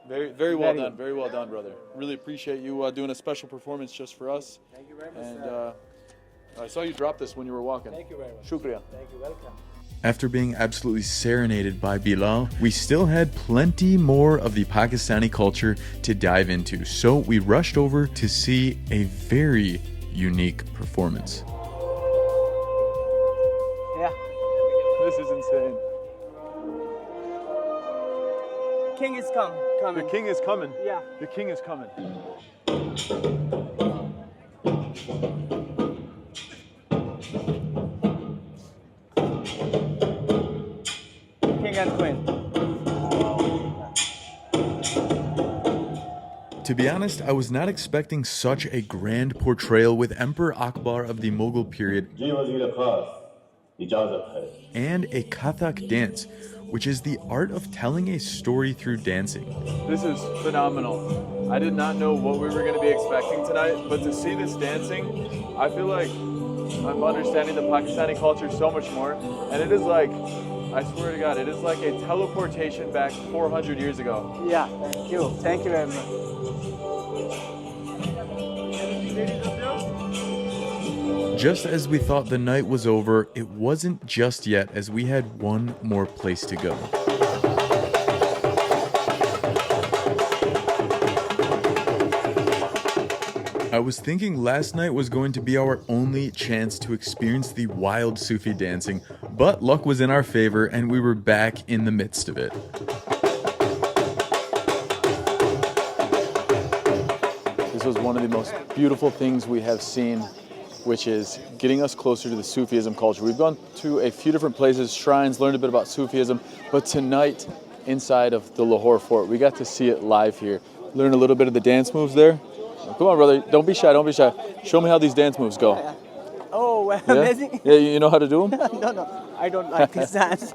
Very well Very done. Very well done, brother. Really appreciate you doing a special performance just for us. Thank you very much. And I saw you drop this when you were walking. Thank you very much. Shukriya. Thank you. Welcome. After being absolutely serenaded by Bilal, we still had plenty more of the Pakistani culture to dive into, so we rushed over to see a very unique performance. Yeah. This is insane. King is coming. The king is coming. Yeah. The king is coming. King and queen. To be honest, I was not expecting such a grand portrayal with Emperor Akbar of the Mughal period and a Kathak dance, which is the art of telling a story through dancing. This is phenomenal. I did not know what we were going to be expecting tonight, but to see this dancing, I feel like I'm understanding the Pakistani culture so much more. And it is like, I swear to God, it is like a teleportation back 400 years ago. Yeah. Thank you. Thank you very much. Just as we thought the night was over, it wasn't just yet, as we had one more place to go. I was thinking last night was going to be our only chance to experience the wild Sufi dancing, but luck was in our favor and we were back in the midst of it. This was one of the most beautiful things we have seen, which is getting us closer to the Sufism culture. We've gone to a few different places, shrines, learned a bit about Sufism, but tonight, inside of the Lahore fort, we got to see it live here. Learn a little bit of the dance moves there. Come on, brother, don't be shy, don't be shy. Show me how these dance moves go. Oh, well, Yeah? amazing. Yeah, you know how to do them? No, I don't like this dance.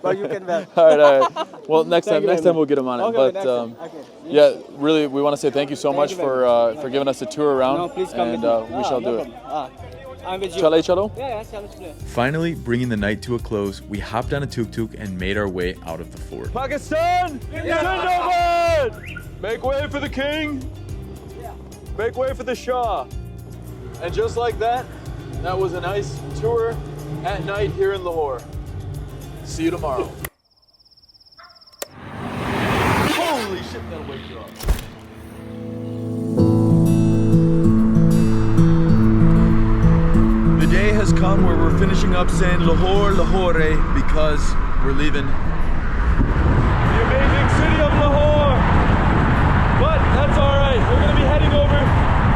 But you can well. All right. Well, next Thank time you very we'll get them on it. Okay, But next time. Okay. yeah, really, we want to say thank you so Thank much you very for giving us a tour around. No, please come and with me. we shall no do it. problem. I'm with you. Chalo, chalo? Yeah, chalo. Finally, bringing the night to a close, we hopped on a tuk-tuk and made our way out of the fort. Pakistan! Zindabad! Make way for the king! Make way for the Shah! And just like that, that was a nice tour at night here in Lahore. See you tomorrow. Holy shit, that'll wake you up. The day has come where we're finishing up saying Lahore, Lahore, because we're leaving. The amazing city of Lahore! But that's all right. We're going to be heading over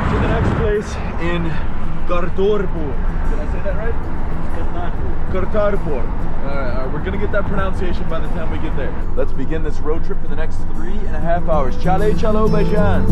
to the next place in Kartarpur. Did I say that right? Kartarpur. All right, we're going to get that pronunciation by the time we get there. Let's begin this road trip for the next 3.5 hours. Chale chalo bajans.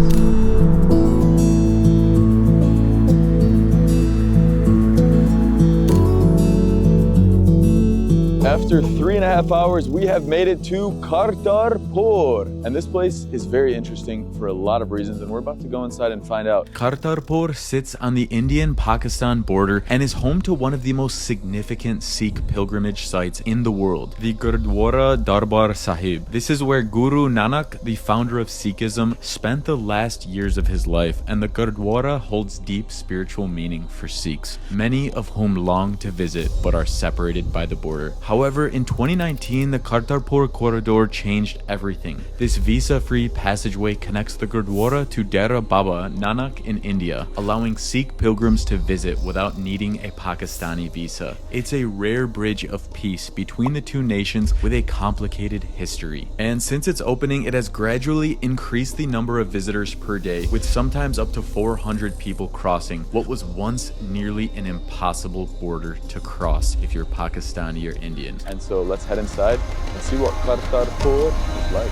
After 3.5 3.5 hours, we have made it to Kartarpur. And this place is very interesting for a lot of reasons, and we're about to go inside and find out. Kartarpur sits on the Indian-Pakistan border and is home to one of the most significant Sikh pilgrimage sites in the world, the Gurudwara Darbar Sahib. This is where Guru Nanak, the founder of Sikhism, spent the last years of his life, and the Gurudwara holds deep spiritual meaning for Sikhs, many of whom long to visit but are separated by the border. However, in 2019, the Kartarpur corridor changed everything. This visa-free passageway connects the Gurudwara to Dera Baba Nanak in India, allowing Sikh pilgrims to visit without needing a Pakistani visa. It's a rare bridge of peace between the two nations with a complicated history. And since its opening, it has gradually increased the number of visitors per day, with sometimes up to 400 people crossing what was once nearly an impossible border to cross if you're Pakistani or Indian. And so let's head inside and see what Kartarpur is like.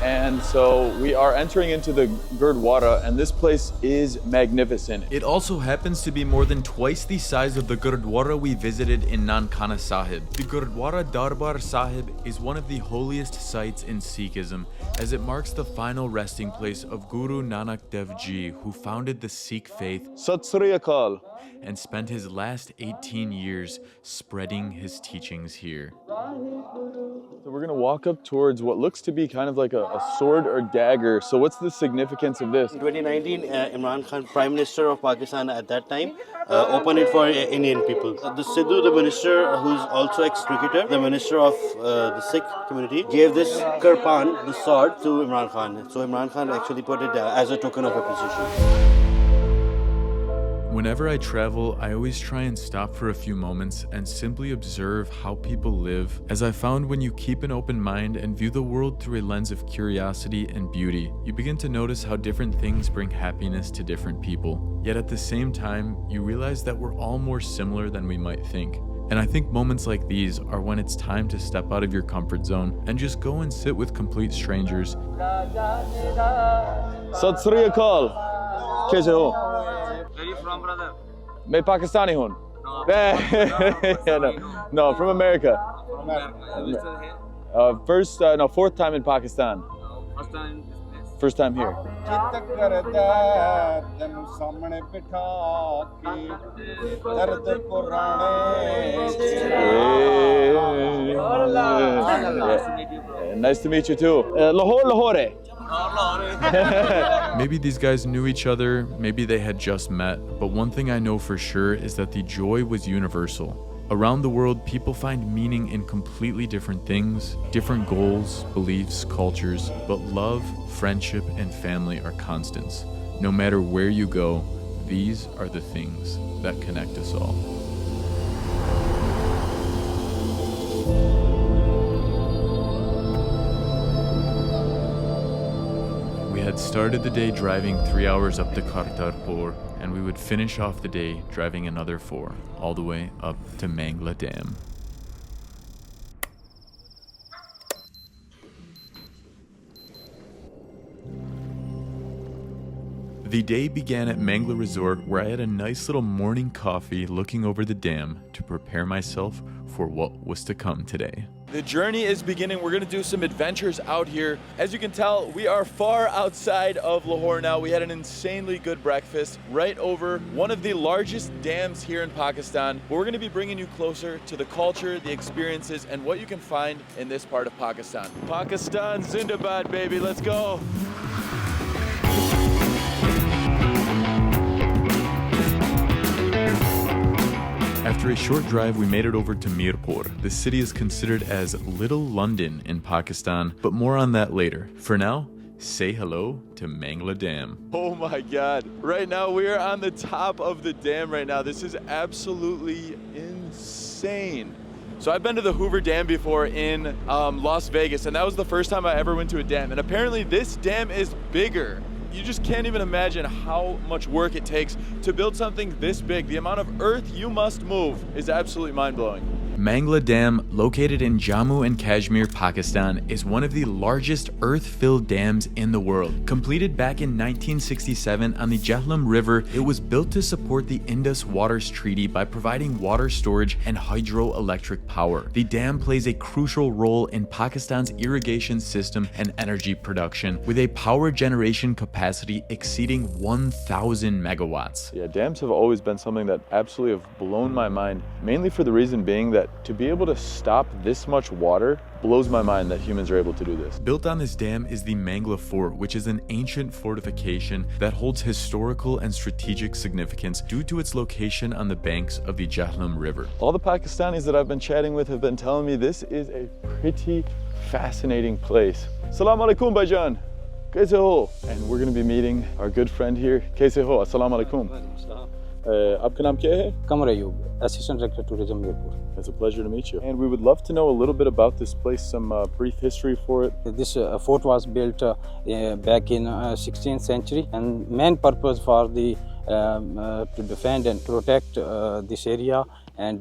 And so we are entering into the Gurudwara, and this place is magnificent. It also happens to be more than twice the size of the Gurudwara we visited in Nankana Sahib. The Gurudwara Darbar Sahib is one of the holiest sites in Sikhism, as it marks the final resting place of Guru Nanak Dev Ji, who founded the Sikh faith Sat Sri Akal and spent his last 18 years spreading his teachings here. So we're gonna walk up towards what looks to be kind of like a sword or dagger. So what's the significance of this? In 2019, Imran Khan, Prime Minister of Pakistan at that time, opened it for Indian people. The Sidhu, the minister, who's also ex-cricketer, the minister of the Sikh community, gave this kirpan, the sword, to Imran Khan. So Imran Khan actually put it as a token of appreciation. Whenever I travel, I always try and stop for a few moments and simply observe how people live, as I found when you keep an open mind and view the world through a lens of curiosity and beauty, you begin to notice how different things bring happiness to different people. Yet at the same time, you realize that we're all more similar than we might think. And I think moments like these are when it's time to step out of your comfort zone and just go and sit with complete strangers. Sat Sri Akal. Kaise ho? Where are you from, brother? Main Pakistani hun. No, from America. From America. Fourth time in Pakistan. First time in this place. First time here. Nice to meet you too. Lahore. Maybe these guys knew each other, maybe they had just met, but one thing I know for sure is that the joy was universal. Around the world, people find meaning in completely different things, different goals, beliefs, cultures, but love, friendship, and family are constants. No matter where you go, these are the things that connect us all. We had started the day driving 3 hours up to Kartarpur, and we would finish off the day driving another 4, all the way up to Mangla Dam. The day began at Mangla Resort, where I had a nice little morning coffee looking over the dam to prepare myself for what was to come today. The journey is beginning. We're gonna do some adventures out here. As you can tell, we are far outside of Lahore now. We had an insanely good breakfast right over one of the largest dams here in Pakistan. We're gonna be bringing you closer to the culture, the experiences, and what you can find in this part of Pakistan. Pakistan Zindabad, baby, let's go. After a short drive, we made it over to Mirpur. The city is considered as Little London in Pakistan, but more on that later. For now, say hello to Mangla Dam. Oh my God. Right now, we are on the top of the dam right now. This is absolutely insane. So I've been to the Hoover Dam before in Las Vegas, and that was the first time I ever went to a dam. And apparently this dam is bigger. You just can't even imagine how much work it takes to build something this big. The amount of earth you must move is absolutely mind-blowing. Mangla Dam, located in Jammu and Kashmir, Pakistan, is one of the largest earth-filled dams in the world. Completed back in 1967 on the Jhelum River, it was built to support the Indus Waters Treaty by providing water storage and hydroelectric power. The dam plays a crucial role in Pakistan's irrigation system and energy production, with a power generation capacity exceeding 1,000 megawatts. Yeah, dams have always been something that absolutely have blown my mind, mainly for the reason being that to be able to stop this much water blows my mind that humans are able to do this. Built on this dam is the Mangla Fort, which is an ancient fortification that holds historical and strategic significance due to its location on the banks of the Jhelum River. All the Pakistanis that I've been chatting with have been telling me this is a pretty fascinating place. Assalamu alaikum, Baijan. Kaise ho? And we're going to be meeting our good friend here. Kaise ho? Assalamu alaikum. Aapka naam kya hai? Kamar Ayub, Assistant Director Tourism Mirpur. It's a pleasure to meet you. And we would love to know a little bit about this place, some brief history for it. This fort was built back in 16th century, and main purpose for the to defend and protect this area and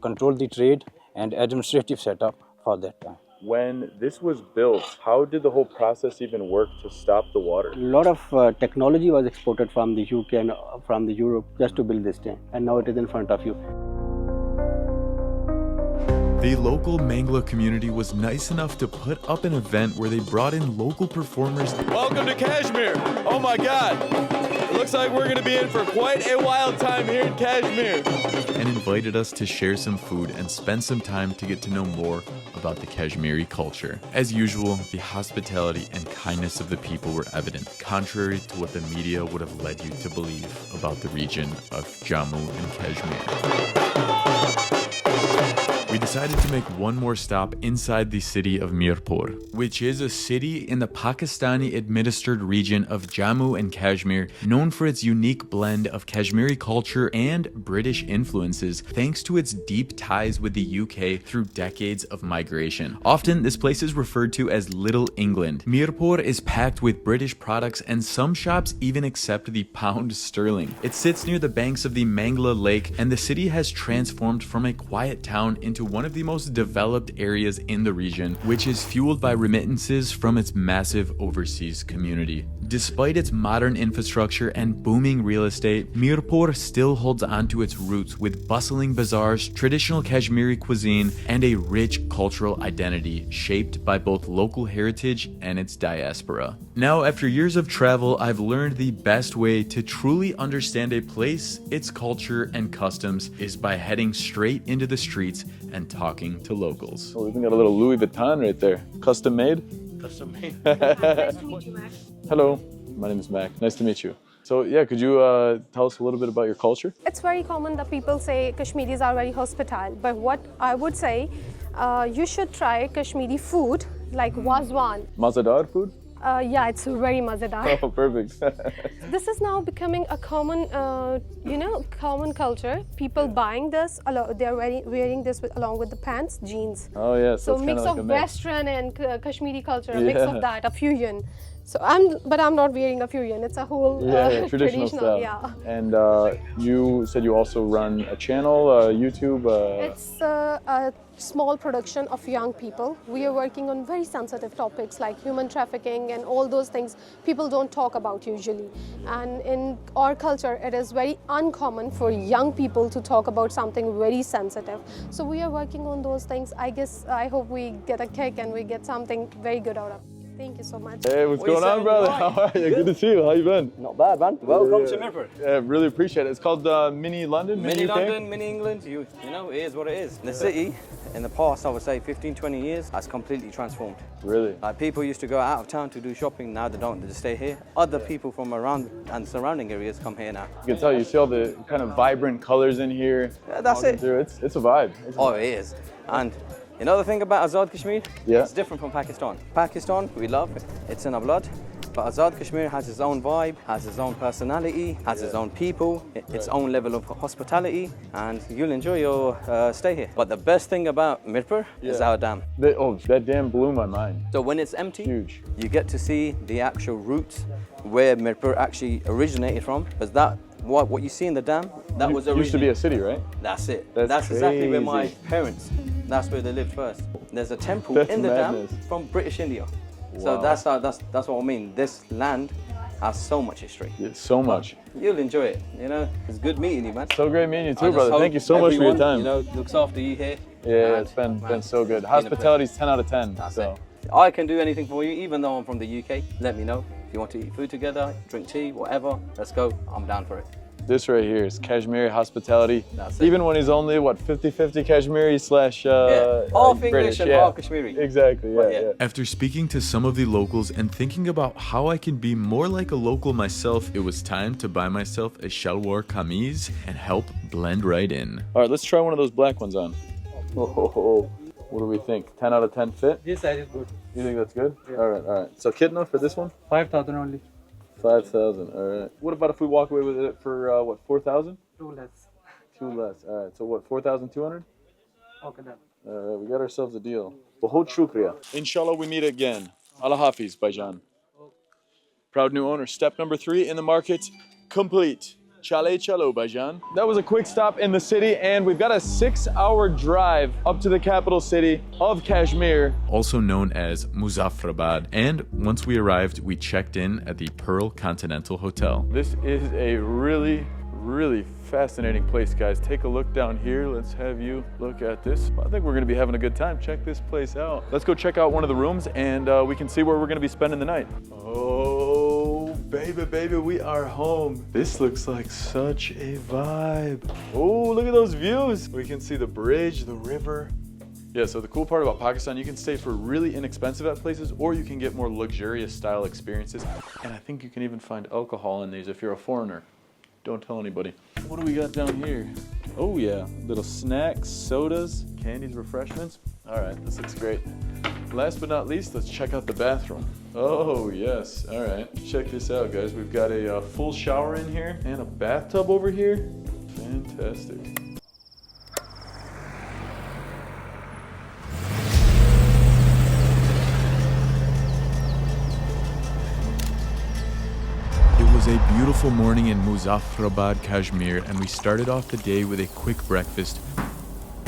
control the trade and administrative setup for that time. When this was built, how did the whole process even work to stop the water? A lot of technology was exported from the UK and from the Europe just to build this dam, and now it is in front of you. The local Mangla community was nice enough to put up an event where they brought in local performers. Welcome to Kashmir! Oh my God! It looks like we're gonna be in for quite a wild time here in Kashmir. And invited us to share some food and spend some time to get to know more about the Kashmiri culture. As usual, the hospitality and kindness of the people were evident, contrary to what the media would have led you to believe about the region of Jammu and Kashmir. We decided to make one more stop inside the city of Mirpur, which is a city in the Pakistani-administered region of Jammu and Kashmir, known for its unique blend of Kashmiri culture and British influences, thanks to its deep ties with the UK through decades of migration. Often, this place is referred to as Little England. Mirpur is packed with British products, and some shops even accept the pound sterling. It sits near the banks of the Mangla Lake, and the city has transformed from a quiet town into one of the most developed areas in the region, which is fueled by remittances from its massive overseas community. Despite its modern infrastructure and booming real estate, Mirpur still holds onto its roots with bustling bazaars, traditional Kashmiri cuisine, and a rich cultural identity shaped by both local heritage and its diaspora. Now, after years of travel, I've learned the best way to truly understand a place, its culture, and customs is by heading straight into the streets and talking to locals. Oh, we even got a little Louis Vuitton right there. Custom made? Custom made. Nice to meet you, Mac. Hello, my name is Mac. Nice to meet you. So yeah, could you tell us a little bit about your culture? It's very common that people say Kashmiris are very hospitable, but what I would say, you should try Kashmiri food like wazwan. Mazadar food? Yeah, it's very mazedar. Oh, perfect. This is now becoming a common, common culture. People buying this, they're wearing this along with the pants, jeans. Oh yeah, so it's mix like of a mix. Western and Kashmiri culture, a mix of that, a fusion. So I'm not wearing a fusion. It's a whole traditional style. Yeah. And you said you also run a channel, YouTube. It's a small production of young people. We are working on very sensitive topics like human trafficking and all those things people don't talk about usually. And in our culture, it is very uncommon for young people to talk about something very sensitive. So we are working on those things. I hope we get a kick and we get something very good out of it. Thank you so much. Hey, what's going on, brother? How are you? Good to see you. How you been? Not bad, man. Welcome to Mirpur. Yeah, really appreciate it. It's called Mini London, Mini UK? London, Mini England, you know, it is what it is. The city, in the past, I would say 15, 20 years, has completely transformed. Really? Like people used to go out of town to do shopping, now they don't, they just stay here. Other people from around and surrounding areas come here now. You can tell, you see all the kind of vibrant colors in here. Yeah, that's it. It's a vibe. It is. And you know the thing about Azad Kashmir? Yeah. It's different from Pakistan. Pakistan, we love it. It's in our blood. But Azad Kashmir has its own vibe, has its own personality, has its own people, its own level of hospitality, and you'll enjoy your stay here. But the best thing about Mirpur is our dam. That dam blew my mind. So when it's empty, huge. You get to see the actual roots where Mirpur actually originated from, because that what you see in the dam, that was It used to be a city, right? That's it. That's That's exactly where my crazy. parents, that's where they lived first. There's a temple That's in the madness. dam from British India. So Wow. that's what I mean. This land has so much history. Yeah, so much. You'll enjoy it, you know. It's good meeting you, man. So great meeting you I too, just brother. hope Thank you so much for your everyone, time. You know, looks after you here. Yeah, And, it's been man, so good. been a Hospitality's 10 out of 10. So I can do anything for you, even though I'm from the UK. Let me know. If you want to eat food together, drink tea, whatever, let's go. I'm down for it. this right here is Kashmiri hospitality. That's it. Even when he's only, what, 50-50 Kashmiri slash Half British. English and Yeah. half Kashmiri. Exactly, yeah, yeah. After speaking to some of the locals and thinking about how I can be more like a local myself, it was time to buy myself a shalwar kameez and help blend right in. All right, let's try one of those black ones on. Oh, what do we think? 10 out of 10 fit? This size is good. You think that's good? All right. So kitna for this one? 5,000 only. 5,000, all right. What about if we walk away with it for, what, 4,000? 2 less. 2 less, all right. So what, 4,200? Okay, then. All right, we got ourselves a deal. Bahut shukriya. Inshallah, we meet again. Allah Hafiz, Baijan. Proud new owner. Step number 3 in the market, complete. Chale chalo, Baijan. That was a quick stop in the city, and we've got a 6-hour drive up to the capital city of Kashmir. Also known as Muzaffarabad. And once we arrived, we checked in at the Pearl Continental Hotel. This is a really fascinating place, guys. Take a look down here. Let's have you look at this. I think we're gonna be having a good time. Check this place out. Let's go check out one of the rooms and we can see where we're gonna be spending the night. Oh, baby, we are home. This looks like such a vibe. Oh, look at those views. We can see the bridge, the river. Yeah, so the cool part about Pakistan, you can stay for really inexpensive at places, or you can get more luxurious style experiences. And I think you can even find alcohol in these if you're a foreigner. Don't tell anybody. What do we got down here? Oh yeah, little snacks, sodas, candies, refreshments. All right, this looks great. Last but not least, let's check out the bathroom. Oh yes, all right. Check this out, guys. We've got a full shower in here and a bathtub over here. Fantastic. It was a beautiful morning in Muzaffarabad, Kashmir, and we started off the day with a quick breakfast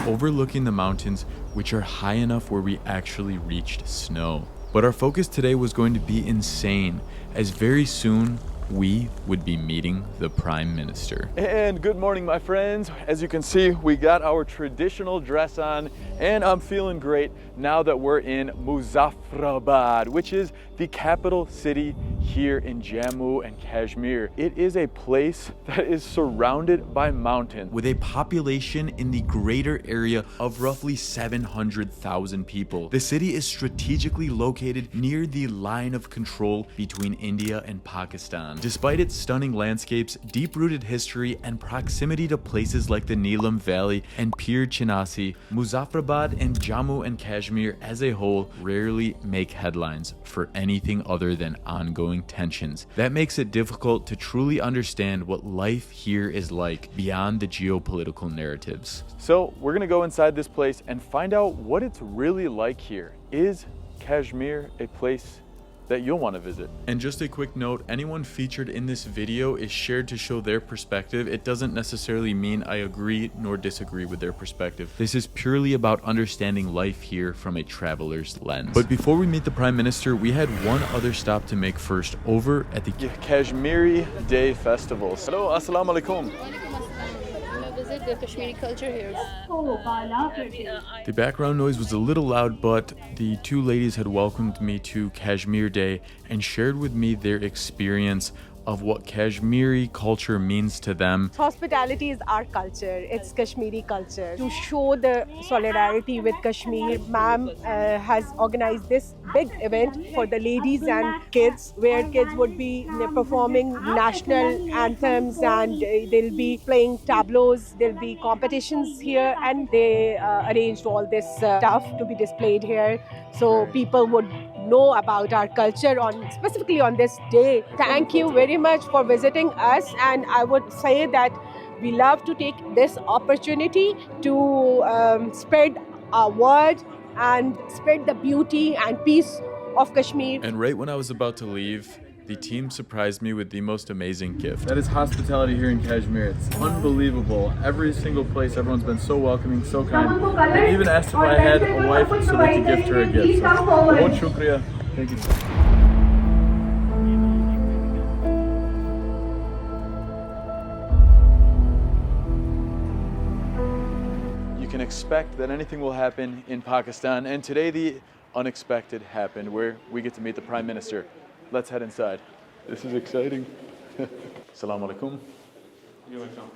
overlooking the mountains, which are high enough where we actually reached snow. But our focus today was going to be insane, as very soon we would be meeting the Prime Minister. And good morning, my friends. As you can see, we got our traditional dress on, and I'm feeling great now that we're in Muzaffarabad, which is the capital city here in Jammu and Kashmir. It is a place that is surrounded by mountains. With a population in the greater area of roughly 700,000 people, the city is strategically located near the line of control between India and Pakistan. Despite its stunning landscapes, deep-rooted history, and proximity to places like the Neelam Valley and Pir Chinasi, Muzaffarabad and Jammu and Kashmir as a whole rarely make headlines for anything other than ongoing tensions. That makes it difficult to truly understand what life here is like beyond the geopolitical narratives. So we're gonna go inside this place and find out what it's really like here. Is Kashmir a place that you'll want to visit? And just a quick note, anyone featured in this video is shared to show their perspective. It doesn't necessarily mean I agree nor disagree with their perspective. This is purely about understanding life here from a traveler's lens. But before we meet the Prime Minister, we had one other stop to make first, over at the Kashmiri Day Festival. Hello, assalamu alaikum. Visit the Kashmiri culture here. The background noise was a little loud, but the two ladies had welcomed me to Kashmir Day and shared with me their experience of what Kashmiri culture means to them. Hospitality is our culture, it's Kashmiri culture. To show the solidarity with Kashmir, ma'am has organized this big event for the ladies and kids, where kids would be performing national anthems and they'll be playing tableaus, there'll be competitions here, and they arranged all this stuff to be displayed here so people would know about our culture specifically on this day. Thank you very much for visiting us, and I would say that we love to take this opportunity to spread our word and spread the beauty and peace of Kashmir. And right when I was about to leave, The team surprised me with the most amazing gift. That is hospitality here in Kashmir. It's unbelievable. Every single place, everyone's been so welcoming, so kind. They even asked if I had a wife so they could gift her a gift. So, bahut shukriya. Thank you. You can expect that anything will happen in Pakistan, and today the unexpected happened, where we get to meet the Prime Minister. Let's head inside. This is exciting. Assalamu alaikum. You're welcome.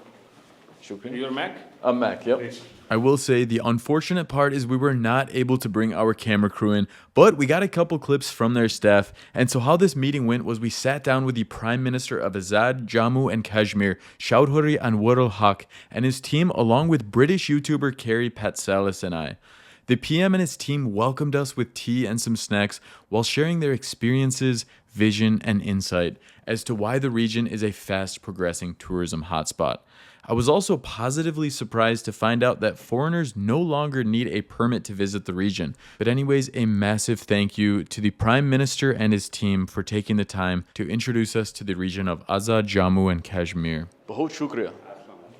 Shukriya. You're Mac? I'm Mac, yep. I will say the unfortunate part is we were not able to bring our camera crew in, but we got a couple clips from their staff. And so how this meeting went was we sat down with the Prime Minister of Azad, Jammu and Kashmir, Chaudhry Anwar al-Haq, and his team, along with British YouTuber Carrie Patsalis and I. The PM and his team welcomed us with tea and some snacks while sharing their experiences, vision, and insight as to why the region is a fast progressing tourism hotspot. I was also positively surprised to find out that foreigners no longer need a permit to visit the region. But anyways, a massive thank you to the Prime Minister and his team for taking the time to introduce us to the region of Azad, Jammu and Kashmir. Bahut shukriya.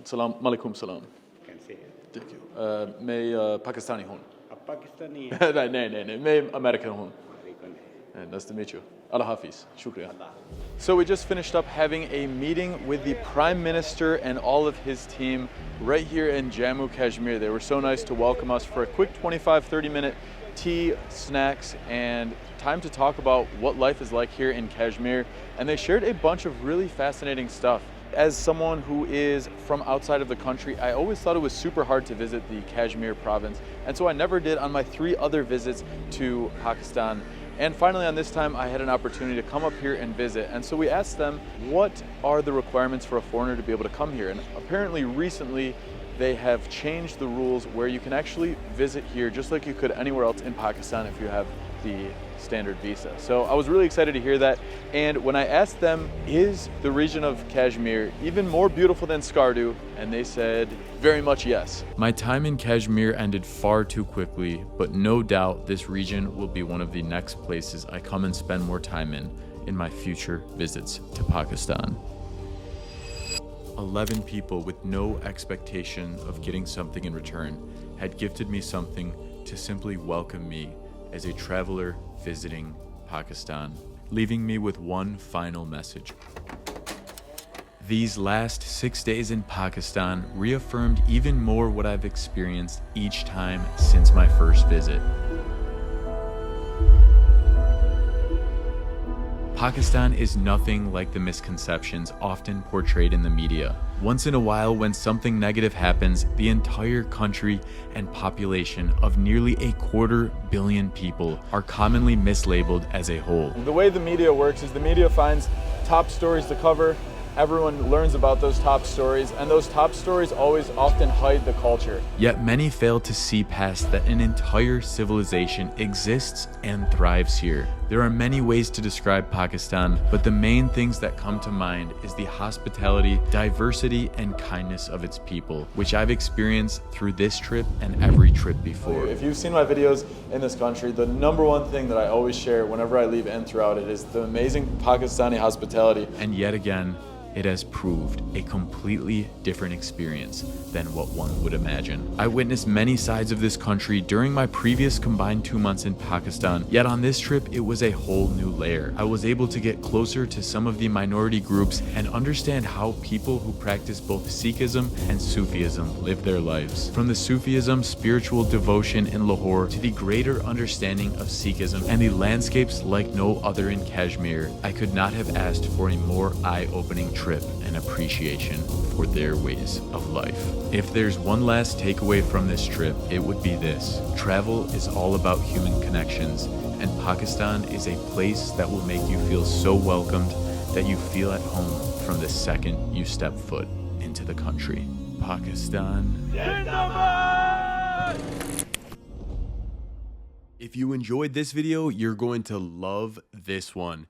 Salam alaikum salam. Thank you. Main Pakistani hoon. Pakistani. No, main American hoon. Nice to meet you. Allah Hafiz. Shukriya. So we just finished up having a meeting with the Prime Minister and all of his team right here in Jammu, Kashmir. They were so nice to welcome us for a quick 25-30 minute tea, snacks, and time to talk about what life is like here in Kashmir. And they shared a bunch of really fascinating stuff. As someone who is from outside of the country, I always thought it was super hard to visit the Kashmir province. And so I never did on my 3 other visits to Pakistan. And finally, on this time, I had an opportunity to come up here and visit. And so we asked them, what are the requirements for a foreigner to be able to come here? And apparently recently, they have changed the rules where you can actually visit here just like you could anywhere else in Pakistan if you have the standard visa. So I was really excited to hear that. And when I asked them, is the region of Kashmir even more beautiful than Skardu? And they said, very much yes. My time in Kashmir ended far too quickly, but no doubt this region will be one of the next places I come and spend more time in my future visits to Pakistan. 11 people with no expectation of getting something in return had gifted me something to simply welcome me as a traveler visiting Pakistan, leaving me with one final message. These last 6 days in Pakistan reaffirmed even more what I've experienced each time since my first visit. Pakistan is nothing like the misconceptions often portrayed in the media. Once in a while, when something negative happens, the entire country and population of nearly 250 million people are commonly mislabeled as a whole. The way the media works is the media finds top stories to cover. Everyone learns about those top stories, and those top stories always often hide the culture. Yet many fail to see past that an entire civilization exists and thrives here. There are many ways to describe Pakistan, but the main things that come to mind is the hospitality, diversity, and kindness of its people, which I've experienced through this trip and every trip before. If you've seen my videos in this country, the #1 thing that I always share whenever I leave and throughout it is the amazing Pakistani hospitality. And yet again, it has proved a completely different experience than what one would imagine. I witnessed many sides of this country during my previous combined 2 months in Pakistan, yet on this trip it was a whole new layer. I was able to get closer to some of the minority groups and understand how people who practice both Sikhism and Sufism live their lives. From the Sufism spiritual devotion in Lahore to the greater understanding of Sikhism and the landscapes like no other in Kashmir, I could not have asked for a more eye-opening trip and appreciation for their ways of life. If there's one last takeaway from this trip, it would be this: travel is all about human connections, and Pakistan is a place that will make you feel so welcomed that you feel at home from the second you step foot into the country. Pakistan. If you enjoyed this video, you're going to love this one.